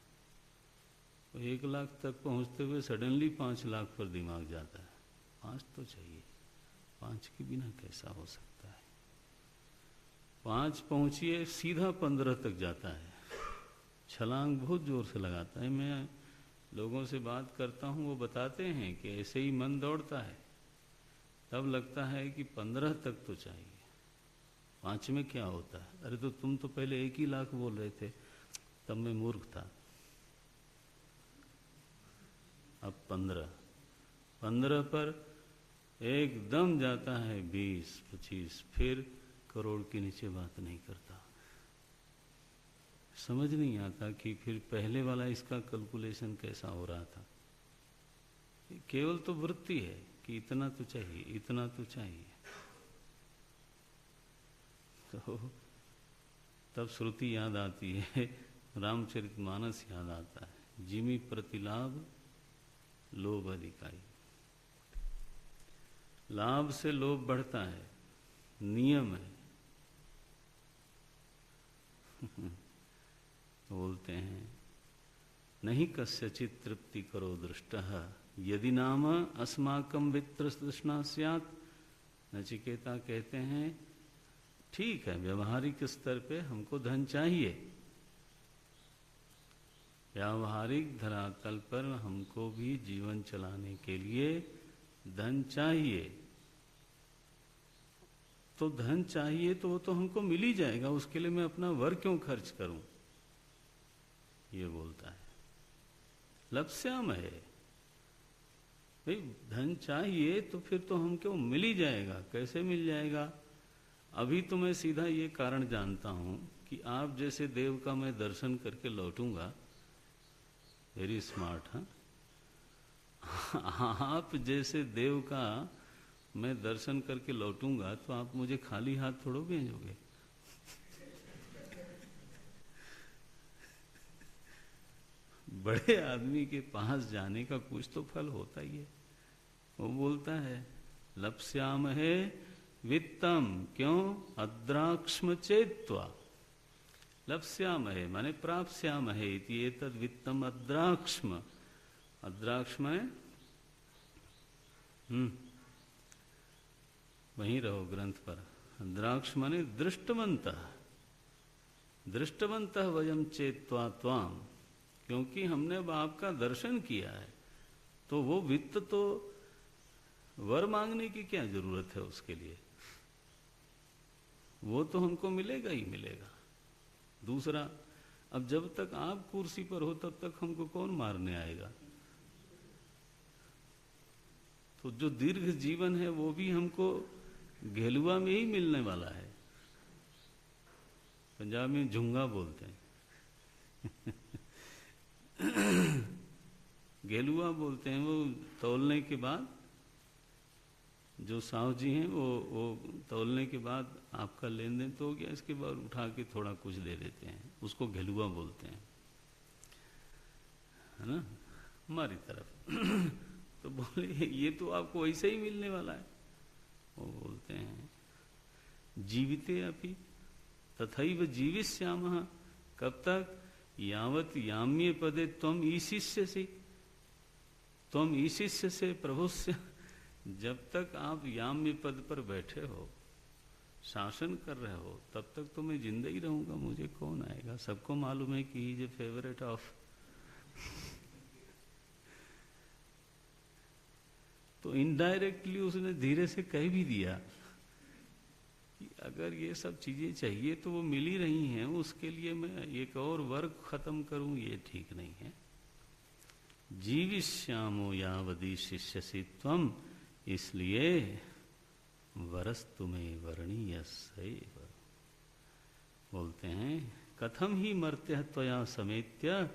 तो 1 लाख तक पहुंचते हुए सडनली 5 लाख पर दिमाग जाता है। 5 तो चाहिए, 5 के बिना कैसा हो सकता है। 5 पहुंचिए सीधा 15 तक जाता है, छलांग बहुत जोर से लगाता है। मैं लोगों से बात करता हूँ, वो बताते हैं कि ऐसे ही मन दौड़ता है, तब लगता है कि 15 तक तो चाहिए, 5 में क्या होता है। अरे तो तुम तो पहले 1 ही लाख बोल रहे थे, तब मैं मूर्ख था। अब 15 पर एकदम जाता है 20-25, फिर करोड़ के नीचे बात नहीं करता। समझ नहीं आता कि फिर पहले वाला इसका कैलकुलेशन कैसा हो रहा था। केवल तो वृत्ति है कि इतना तो चाहिए, इतना तो चाहिए। तो तब श्रुति याद आती है, रामचरितमानस याद आता है, जिमी प्रतिलाभ लोभ अधिकारी। लाभ से लोभ बढ़ता है, नियम है। तो बोलते हैं नहीं कस्यचित् तृप्ति करो दृष्टः यदि नाम अस्माकं वित्त तृष्णा स्यात्। नचिकेता कहते हैं ठीक है, व्यवहारिक स्तर पे हमको धन चाहिए, व्यावहारिक धरातल पर हमको भी जीवन चलाने के लिए धन चाहिए। तो धन चाहिए तो वो तो हमको मिल ही जाएगा, उसके लिए मैं अपना वर क्यों खर्च करूं, ये बोलता है। लप्स्याम है भाई, धन चाहिए तो फिर तो हमको मिल ही जाएगा। कैसे मिल जाएगा? अभी तो मैं सीधा ये कारण जानता हूं कि आप जैसे देव का मैं दर्शन करके लौटूंगा। Very smart. हाँ, आप जैसे देव का मैं दर्शन करके लौटूंगा तो आप मुझे खाली हाथ थोड़ो भेजोगे। बड़े आदमी के पास जाने का कुछ तो फल होता ही है। वो बोलता है लप्स्याम है वित्तम, क्यों? अद्राक्ष्म चेत्वा। लप्स्याम है माने प्राप्स्याम है इति एतद् वित्तम अद्राक्ष्म। अद्राक्ष्म है वहीं रहो ग्रंथ पर। द्राक्ष माने दृष्टवंतः, दृष्टवंतः वयम चेत्वा त्वाम। क्योंकि हमने अब आपका दर्शन किया है, तो वो वित्त तो वर मांगने की क्या जरूरत है उसके लिए, वो तो हमको मिलेगा ही मिलेगा। दूसरा, अब जब तक आप कुर्सी पर हो तब तक हमको कौन मारने आएगा? तो जो दीर्घ जीवन है वो भी हमको घेलुआ में ही मिलने वाला है। पंजाब में झुंगा बोलते हैं घेलुआ बोलते हैं। वो तौलने के बाद, जो साहु जी हैं वो तौलने के बाद आपका लेन देन तो हो गया, इसके बाद उठा के थोड़ा कुछ दे देते हैं, उसको घेलुआ बोलते हैं, है ना हमारी तरफ। तो बोले ये तो आपको वैसे ही मिलने वाला है। वो बोलते हैं जीविते अपि तथैव जीविष्यामः। कब तक? यावत याम्ये पदे त्वम ईशिष्यसि। त्वम ईशिष्यसे प्रभुस्य। जब तक आप याम्य पद पर बैठे हो, शासन कर रहे हो, तब तक तो मैं जिंदा ही रहूंगा, मुझे कौन आएगा। सबको मालूम है कि he is a favourite of. तो इनडायरेक्टली उसने धीरे से कह भी दिया कि अगर ये सब चीजें चाहिए तो वो मिल ही रही हैं, उसके लिए मैं एक और वर्ग खत्म करूं, ये ठीक नहीं है। जीविष्यामो यावदी शिष्यसि त्वम। इसलिए वरस्तु में वर्णीय सैव। बोलते हैं कथम ही मर्त्य त्वया समेत्य।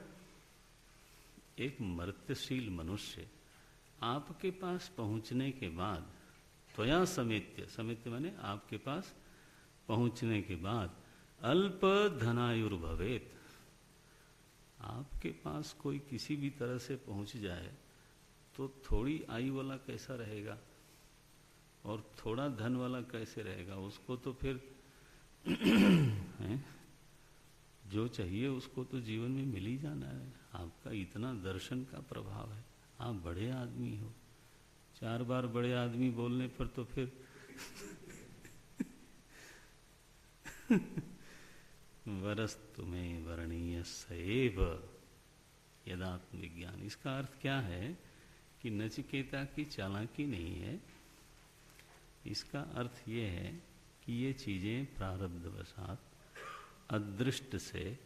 एक मर्त्यशील मनुष्य आपके पास पहुंचने के बाद, त्वया समेत्य, समेत्य माने आपके पास पहुंचने के बाद, अल्प धनायुर्भवेत। आपके पास कोई किसी भी तरह से पहुंच जाए तो थोड़ी आयु वाला कैसा रहेगा और थोड़ा धन वाला कैसे रहेगा? उसको तो फिर हैं, जो चाहिए उसको तो जीवन में मिल ही जाना है। आपका इतना दर्शन का प्रभाव है, आप बड़े आदमी हो। 4 बार बड़े आदमी बोलने पर तो फिर वरस तुम्हें वर्णीय सैव यदात्म विज्ञान। इसका अर्थ क्या है कि नचिकेता की चालाकी नहीं है। इसका अर्थ ये है कि ये चीज़ें प्रारब्धवशात अदृष्ट से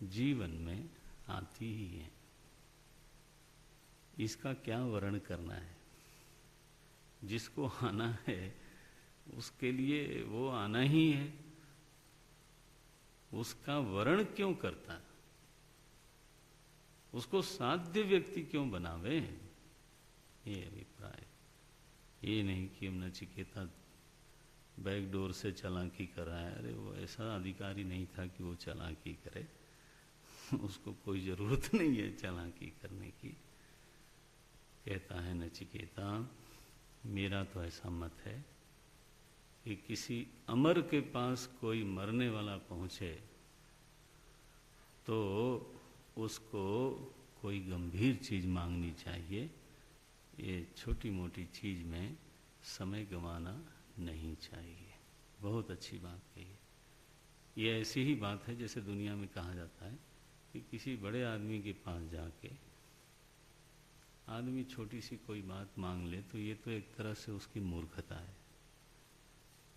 जीवन में आती ही हैं। इसका क्या वर्ण करना है? जिसको आना है उसके लिए वो आना ही है, उसका वर्ण क्यों करता है? उसको साध्य व्यक्ति क्यों बनावे? ये अभिप्राय। ये नहीं कि हम नचिकेता बैकडोर से चालाकी कर रहा है। अरे वो ऐसा अधिकारी नहीं था कि वो चालाकी करे, उसको कोई ज़रूरत नहीं है चालाकी करने की। कहता है नचिकेता, मेरा तो ऐसा मत है कि किसी अमर के पास कोई मरने वाला पहुँचे तो उसको कोई गंभीर चीज़ मांगनी चाहिए। ये छोटी मोटी चीज़ में समय गंवाना नहीं चाहिए। बहुत अच्छी बात कही। ये ऐसी ही बात है जैसे दुनिया में कहा जाता है कि किसी बड़े आदमी के पास जाके आदमी छोटी सी कोई बात मांग ले तो ये तो एक तरह से उसकी मूर्खता है।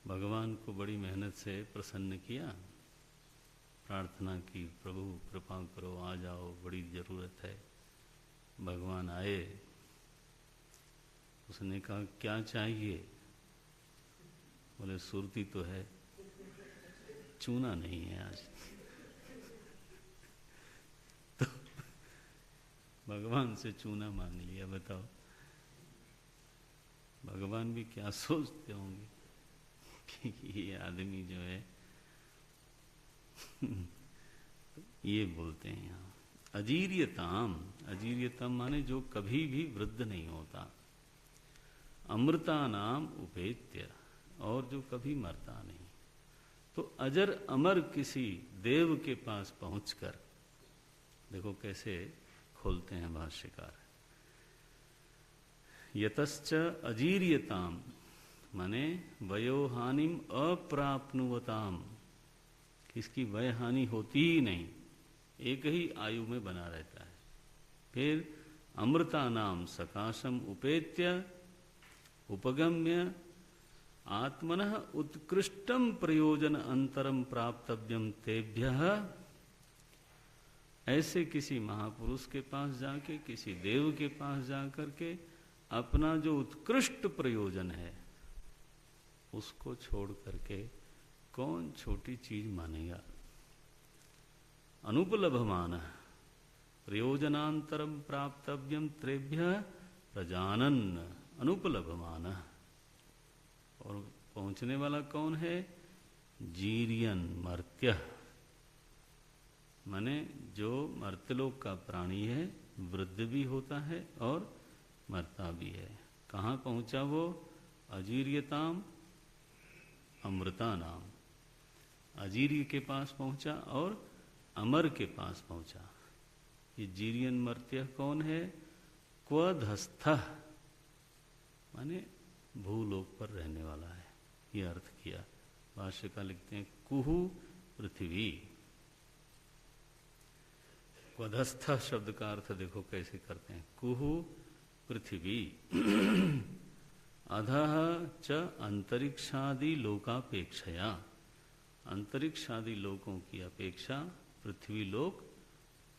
भगवान को बड़ी मेहनत से प्रसन्न किया, प्रार्थना की, प्रभु कृपा करो, आ जाओ, बड़ी ज़रूरत है। भगवान आए, उसने कहा क्या चाहिए? बोले सुरती तो है, चूना नहीं है आज। तो भगवान से चूना मांग लिया। बताओ भगवान भी क्या सोचते होंगे कि ये आदमी जो है ये बोलते हैं यहाँ अजीर्यताम। अजीर्यताम माने जो कभी भी वृद्ध नहीं होता। अमृता नाम उपेत्य, और जो कभी मरता नहीं। तो अजर अमर किसी देव के पास पहुंचकर, देखो कैसे खोलते हैं भाष्यकार, यतश्च अजीर्यताम माने वयोहानिम अप्राप्नुवताम, किसकी वय हानि होती ही नहीं, एक ही आयु में बना रहता है। फिर अमृता नाम सकाशम उपेत्य उपगम्य आत्मनः उत्कृष्टम प्रयोजन अंतरम प्राप्तव्यम तेभ्यः। ऐसे किसी महापुरुष के पास जाके, किसी देव के पास जाकर के अपना जो उत्कृष्ट प्रयोजन है उसको छोड़ करके कौन छोटी चीज मानेगा? अनुपलभमान प्रयोजनांतरम प्राप्तव्यम त्रेभ्यः प्रजानन अनुपलभमान। और पहुंचने वाला कौन है? जीरियन मर्त्य, माने जो मर्त्यलोक का प्राणी है, वृद्ध भी होता है और मरता भी है। कहाँ पहुंचा वो? अजीर्यताम अमृता नाम। अजीर्य के पास पहुंचा और अमर के पास पहुंचा। ये जीरियन मर्त्य कौन है? क्वधस्थः माने भूलोक पर रहने वाला है, ये अर्थ किया। भाष्य का लिखते हैं कुहु पृथ्वी। क्वधस्थ शब्द का अर्थ देखो कैसे करते हैं, कुहु पृथ्वी अधः च अंतरिक्षादि लोकापेक्षया, अंतरिक्षादि लोकों की अपेक्षा पृथ्वी लोक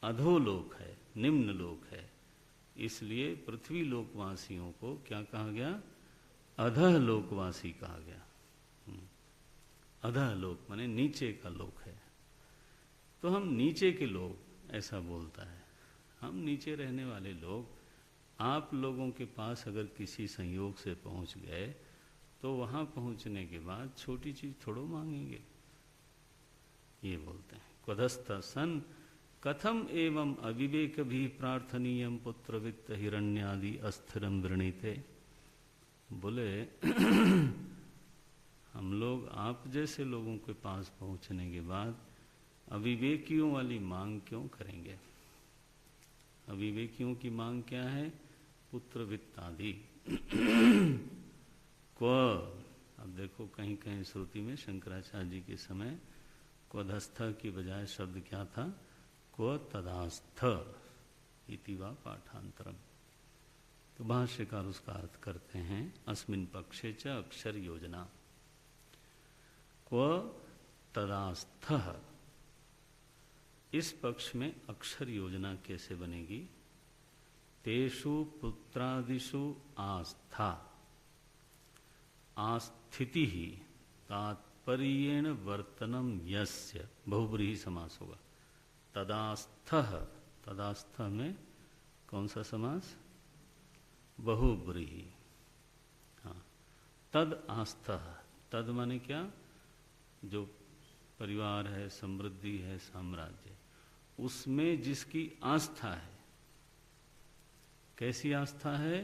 अधोलोक है, निम्न लोक है। इसलिए पृथ्वी लोकवासियों को क्या कहा गया? अधः लोकवासी कहा गया। अधः लोक माने नीचे का लोक है। तो हम नीचे के लोग, ऐसा बोलता है, हम नीचे रहने वाले लोग आप लोगों के पास अगर किसी संयोग से पहुंच गए तो वहां पहुंचने के बाद छोटी चीज थोड़ो मांगेंगे, ये बोलते हैं। क्वधस्थ सन कथम एवं अविवेक भी प्रार्थनीयम पुत्र वित्त हिरण्यादि अस्थिरम वृणीते। बोले हम लोग आप जैसे लोगों के पास पहुंचने के बाद अविवेकियों वाली मांग क्यों करेंगे। अविवेकियों की मांग क्या है? पुत्र वित्त आदि। क्व, अब देखो कहीं कहीं श्रुति में शंकराचार्य जी के समय क्वधस्थ की बजाय शब्द क्या था? क्व तदास्थ इति वा पाठांतरम। तो भाष्यकार उसका अर्थ करते हैं अस्मिन पक्षे च अक्षर योजना। क्व तदास्थ, इस पक्ष में अक्षर योजना कैसे बनेगी? तेषु पुत्रादिषु आस्था, आस्थिति ही तात्पर्येण वर्तनम यस्य, बहुब्रीहि समास होगा। तदास्थ, तदास्थ में कौन सा समास? बहुब्रीहि। हाँ, तद आस्थ, तद माने क्या? जो परिवार है, समृद्धि है, साम्राज्य, उसमें जिसकी आस्था है। कैसी आस्था है?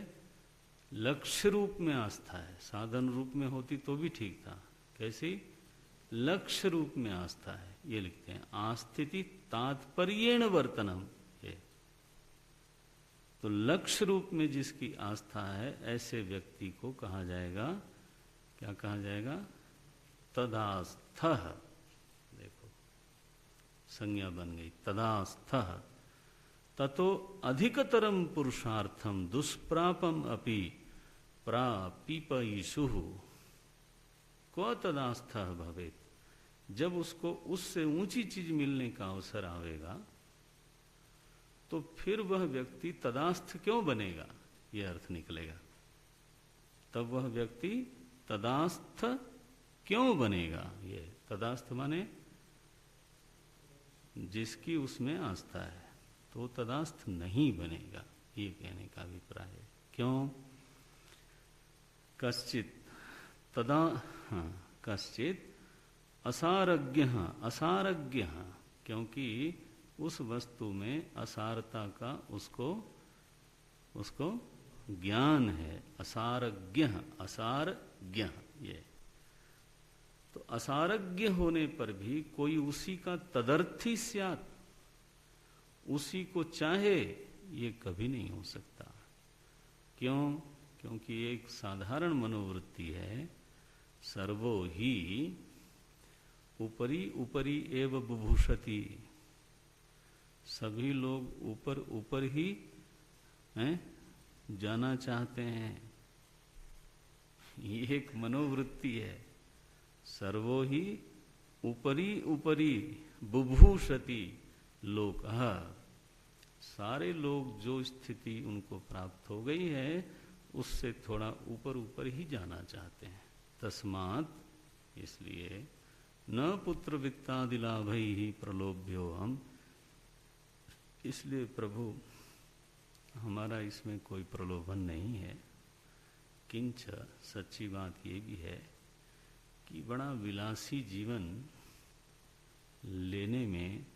लक्ष्य रूप में आस्था है। साधन रूप में होती तो भी ठीक था। कैसी? लक्ष्य रूप में आस्था है। ये लिखते हैं आस्थिति तात्पर्येण वर्तनम। ये तो लक्ष्य रूप में जिसकी आस्था है, ऐसे व्यक्ति को कहा जाएगा, क्या कहा जाएगा? तदास्थ। देखो संज्ञा बन गई, तदास्थ। ततो अधिकतरम पुरुषार्थम दुष्प्रापम अपि प्रापीपयिषु क्व तदास्थ भवेत्। जब उसको उससे ऊंची चीज मिलने का अवसर आवेगा तो फिर वह व्यक्ति तदास्थ क्यों बनेगा? यह अर्थ निकलेगा। तब वह व्यक्ति तदास्थ क्यों बनेगा? ये तदास्थ माने जिसकी उसमें आस्था है, तो तदास्थ नहीं बनेगा, ये कहने का अभिप्राय है। क्यों? कश्चित तदा, हाँ, कश्चित असारज्ञ, असारज्ञ, क्योंकि उस वस्तु में असारता का उसको ज्ञान है। असारज्ञ, असारज्ञ। ये तो असारज्ञ होने पर भी कोई उसी का तदर्थी स्यात्, उसी को चाहे, ये कभी नहीं हो सकता। क्यों? क्योंकि एक साधारण मनोवृत्ति है, सर्वो ही उपरी उपरी एव बुभूषति। सभी लोग ऊपर ऊपर ही जाना चाहते हैं। ये एक मनोवृत्ति है। सर्वो ही उपरी उपरी बुभूषति लोक। सारे लोग जो स्थिति उनको प्राप्त हो गई है, उससे थोड़ा ऊपर ऊपर ही जाना चाहते हैं। तस्मात्, इसलिए न पुत्र वित्तादि लाभैः ही प्रलोभ्यो हम। इसलिए प्रभु हमारा इसमें कोई प्रलोभन नहीं है। किंच, सच्ची बात ये भी है कि बड़ा विलासी जीवन लेने में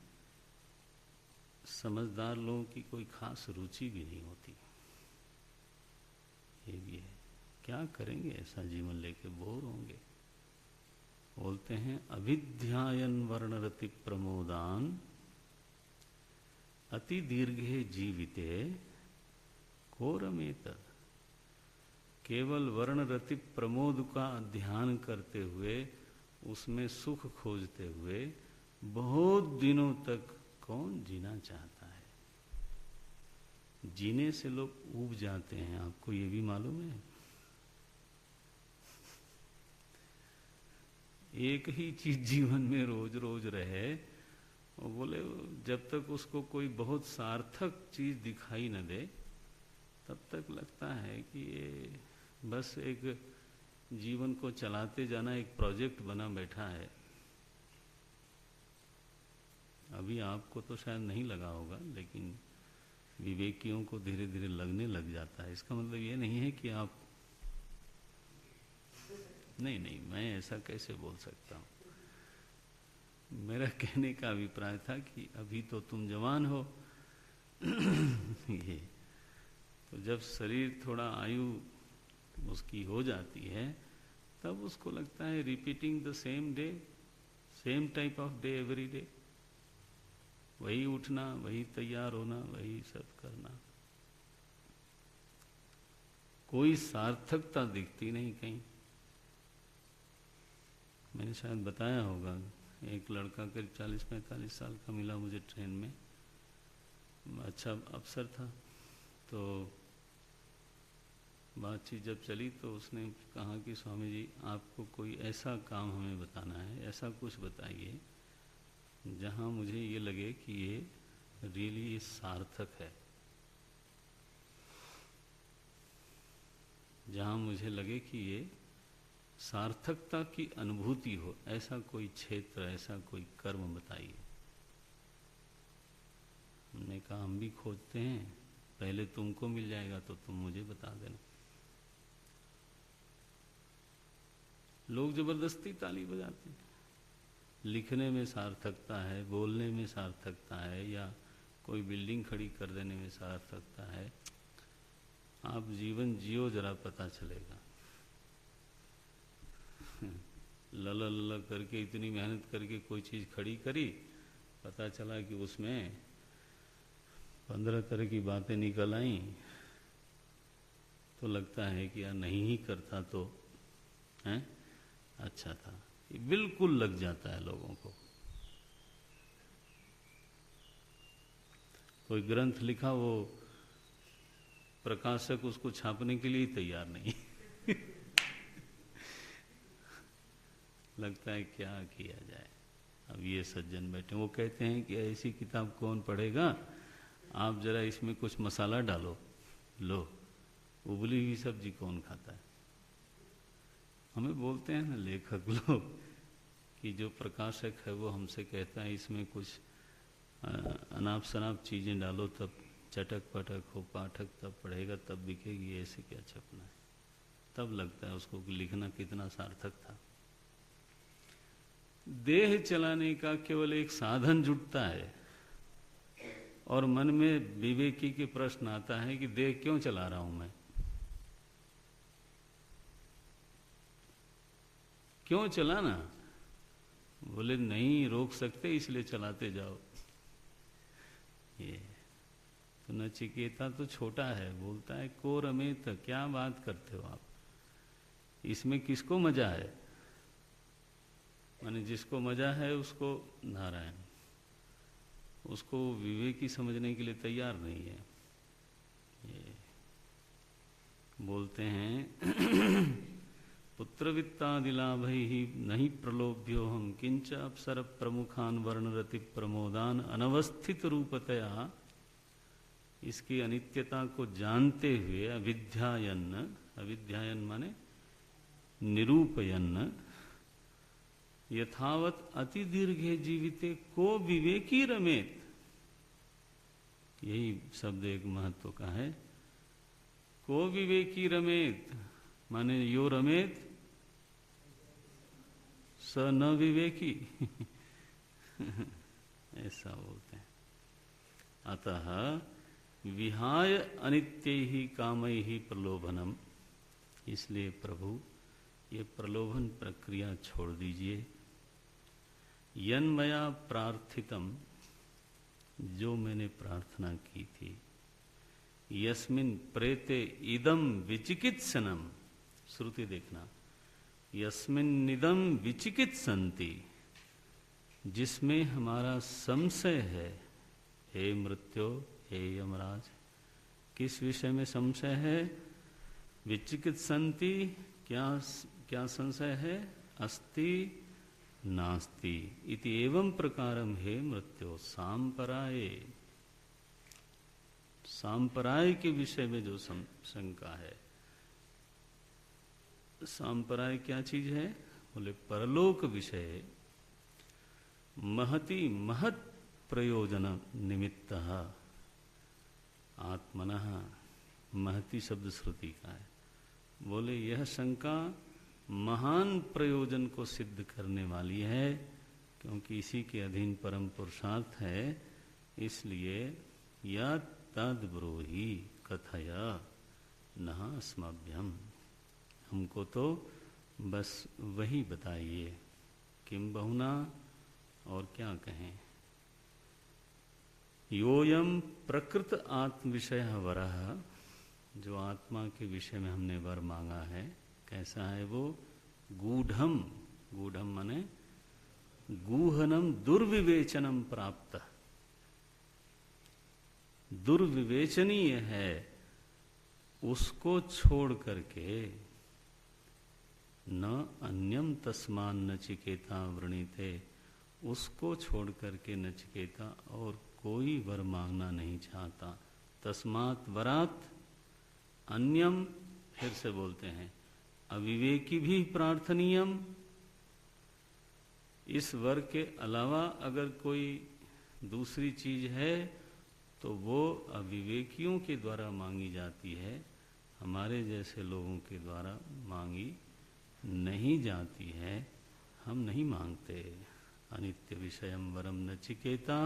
समझदार लोगों की कोई खास रुचि भी नहीं होती। ये भी है। क्या करेंगे ऐसा जीवन लेके? बोर होंगे। बोलते हैं अभिध्यायन वर्णरति प्रमोदान अति दीर्घे जीविते घोरमेतद। केवल वर्णरति प्रमोद का ध्यान करते हुए, उसमें सुख खोजते हुए बहुत दिनों तक कौन जीना चाहता है? जीने से लोग ऊब जाते हैं। आपको ये भी मालूम है? एक ही चीज जीवन में रोज रोज रहे, और बोले जब तक उसको कोई बहुत सार्थक चीज दिखाई न दे, तब तक लगता है कि ये बस एक जीवन को चलाते जाना एक प्रोजेक्ट बना बैठा है। अभी आपको तो शायद नहीं लगा होगा, लेकिन विवेकियों को धीरे धीरे लगने लग जाता है। इसका मतलब ये नहीं है कि आप, नहीं, मैं ऐसा कैसे बोल सकता हूँ। मेरा कहने का अभिप्राय था कि अभी तो तुम जवान हो ये तो जब शरीर थोड़ा आयु उसकी हो जाती है तब उसको लगता है repeating the same day, same type of day every day, वही उठना, वही तैयार होना, वही सब करना, कोई सार्थकता दिखती नहीं कहीं। मैंने शायद बताया होगा, एक लड़का करीब 40-45 साल का मिला मुझे ट्रेन में, अच्छा अफसर था। तो बातचीत जब चली तो उसने कहा कि स्वामी जी आपको कोई ऐसा काम हमें बताना है, ऐसा कुछ बताइए जहाँ मुझे ये लगे कि ये रियली सार्थक है, जहाँ मुझे लगे कि ये सार्थकता की अनुभूति हो, ऐसा कोई क्षेत्र, ऐसा कोई कर्म बताइए। हमने कहा हम भी खोजते हैं, पहले तुमको मिल जाएगा तो तुम मुझे बता देना। लोग जबरदस्ती ताली बजाते हैं, लिखने में सार्थकता है, बोलने में सार्थकता है, या कोई बिल्डिंग खड़ी कर देने में सार्थकता है। आप जीवन जियो जरा पता चलेगा। लला लला करके इतनी मेहनत करके कोई चीज़ खड़ी करी, पता चला कि उसमें 15 तरह की बातें निकल आई, तो लगता है कि यार नहीं ही करता तो हैं अच्छा था। ये बिल्कुल लग जाता है लोगों को। कोई ग्रंथ लिखा, वो प्रकाशक उसको छापने के लिए तैयार नहीं लगता है क्या किया जाए। अब ये सज्जन बैठे, वो कहते हैं कि ऐसी किताब कौन पढ़ेगा, आप जरा इसमें कुछ मसाला डालो, लो उबली हुई सब्जी कौन खाता है। हमें बोलते हैं ना लेखक लोग कि जो प्रकाशक है वो हमसे कहता है इसमें कुछ अनाप शनाप चीज़ें डालो तब चटक पटक हो, पाठक तब पढ़ेगा तब बिकेगी, ऐसे क्या छपना है। तब लगता है उसको कि लिखना कितना सार्थक था। देह चलाने का केवल एक साधन जुटता है और मन में विवेकी के प्रश्न आता है कि देह क्यों चला रहा हूं मैं, क्यों चलाना। बोले नहीं रोक सकते इसलिए चलाते जाओ। ये तो नचिकेता तो छोटा है, बोलता है को रमेत, क्या बात करते हो आप, इसमें किसको मजा है। माने जिसको मजा है उसको नारायण, उसको विवेकी समझने के लिए तैयार नहीं है। ये बोलते हैं पुत्रवित्तादिलाभैः नहीं प्रलोभ्यो हम किंच अप्सर प्रमुखान वर्णरति प्रमोदान अनवस्थित रूपतया। इसकी अनित्यता को जानते हुए अविद्यायन, अविद्यायन माने निरूपयन, यथावत अति दीर्घे जीविते को विवेकी रमेत। यही शब्द एक महत्व का है। को विवेकी रमेत माने यो रमेत स न विवेकी ऐसा बोलते हैं। अतः विहाय अनित्य ही कामय ही प्रलोभनम, इसलिए प्रभु ये प्रलोभन प्रक्रिया छोड़ दीजिए। यन्मया प्रार्थितम, जो मैंने प्रार्थना की थी, यस्मिन प्रेते इदम विचिकित्सनम, श्रुति देखना, यस्मिन निदम विचिकित्सन्ति, जिसमें हमारा संशय है। हे मृत्यो, हे यमराज, किस विषय में संशय है। विचिकित्सन्ति, क्या संशय है। अस्ति नास्ति इति एवं प्रकारम हे मृत्यो सांपराये, सांपराय के विषय में जो शंका है। सांपराय क्या चीज है, बोले परलोक विषय महति महत् प्रयोजन निमित्त आत्मनः, महति शब्द श्रुति का है। बोले यह शंका महान प्रयोजन को सिद्ध करने वाली है, क्योंकि इसी के अधीन परम पुरुषार्थ है, इसलिए या तद ब्रूहि कथया न अस्मभ्यम, हमको तो बस वही बताइए, किम बहुना, और क्या कहें। योयम प्रकृत आत्म विषय वरः, जो आत्मा के विषय में हमने वर मांगा है, कैसा है वो, गूढ़म, गूढ़म माने गूहनम दुर्विवेचनम प्राप्त, दुर्विवेचनीय है, उसको छोड़ करके न अन्यम तस्मान नचिकेता वृणीते, उसको छोड़ करके नचिकेता और कोई वर मांगना नहीं चाहता। तस्मात् वरात अन्यम, फिर से बोलते हैं, अविवेकी भी प्रार्थनीयम, इस वर के अलावा अगर कोई दूसरी चीज है तो वो अविवेकियों के द्वारा मांगी जाती है, हमारे जैसे लोगों के द्वारा मांगी नहीं जाती है, हम नहीं मांगते। अनित्य विषयम वरम नचिकेता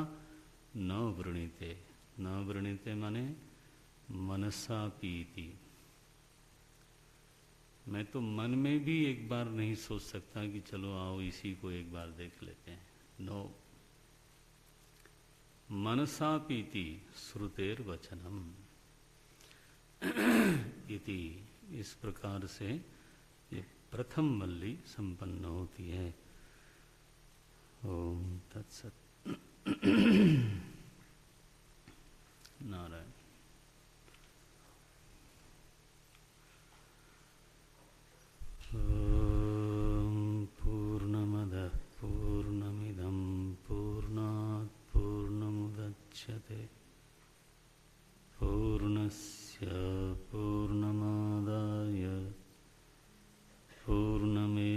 न वृणीते, न वृणीते माने मनसा पीति, मैं तो मन में भी एक बार नहीं सोच सकता कि चलो आओ इसी को एक बार देख लेते हैं, नो। मनसा पीति श्रुतेर वचनम इति, इस प्रकार से ये प्रथम वल्ली संपन्न होती है। ओम तत्सत। नारायण। पूर्णमदः पूर्णमिदं पूर्णात् पूर्णमुदच्यते पूर्णस्य पूर्णमादाय पूर्णमेवावशिष्यते।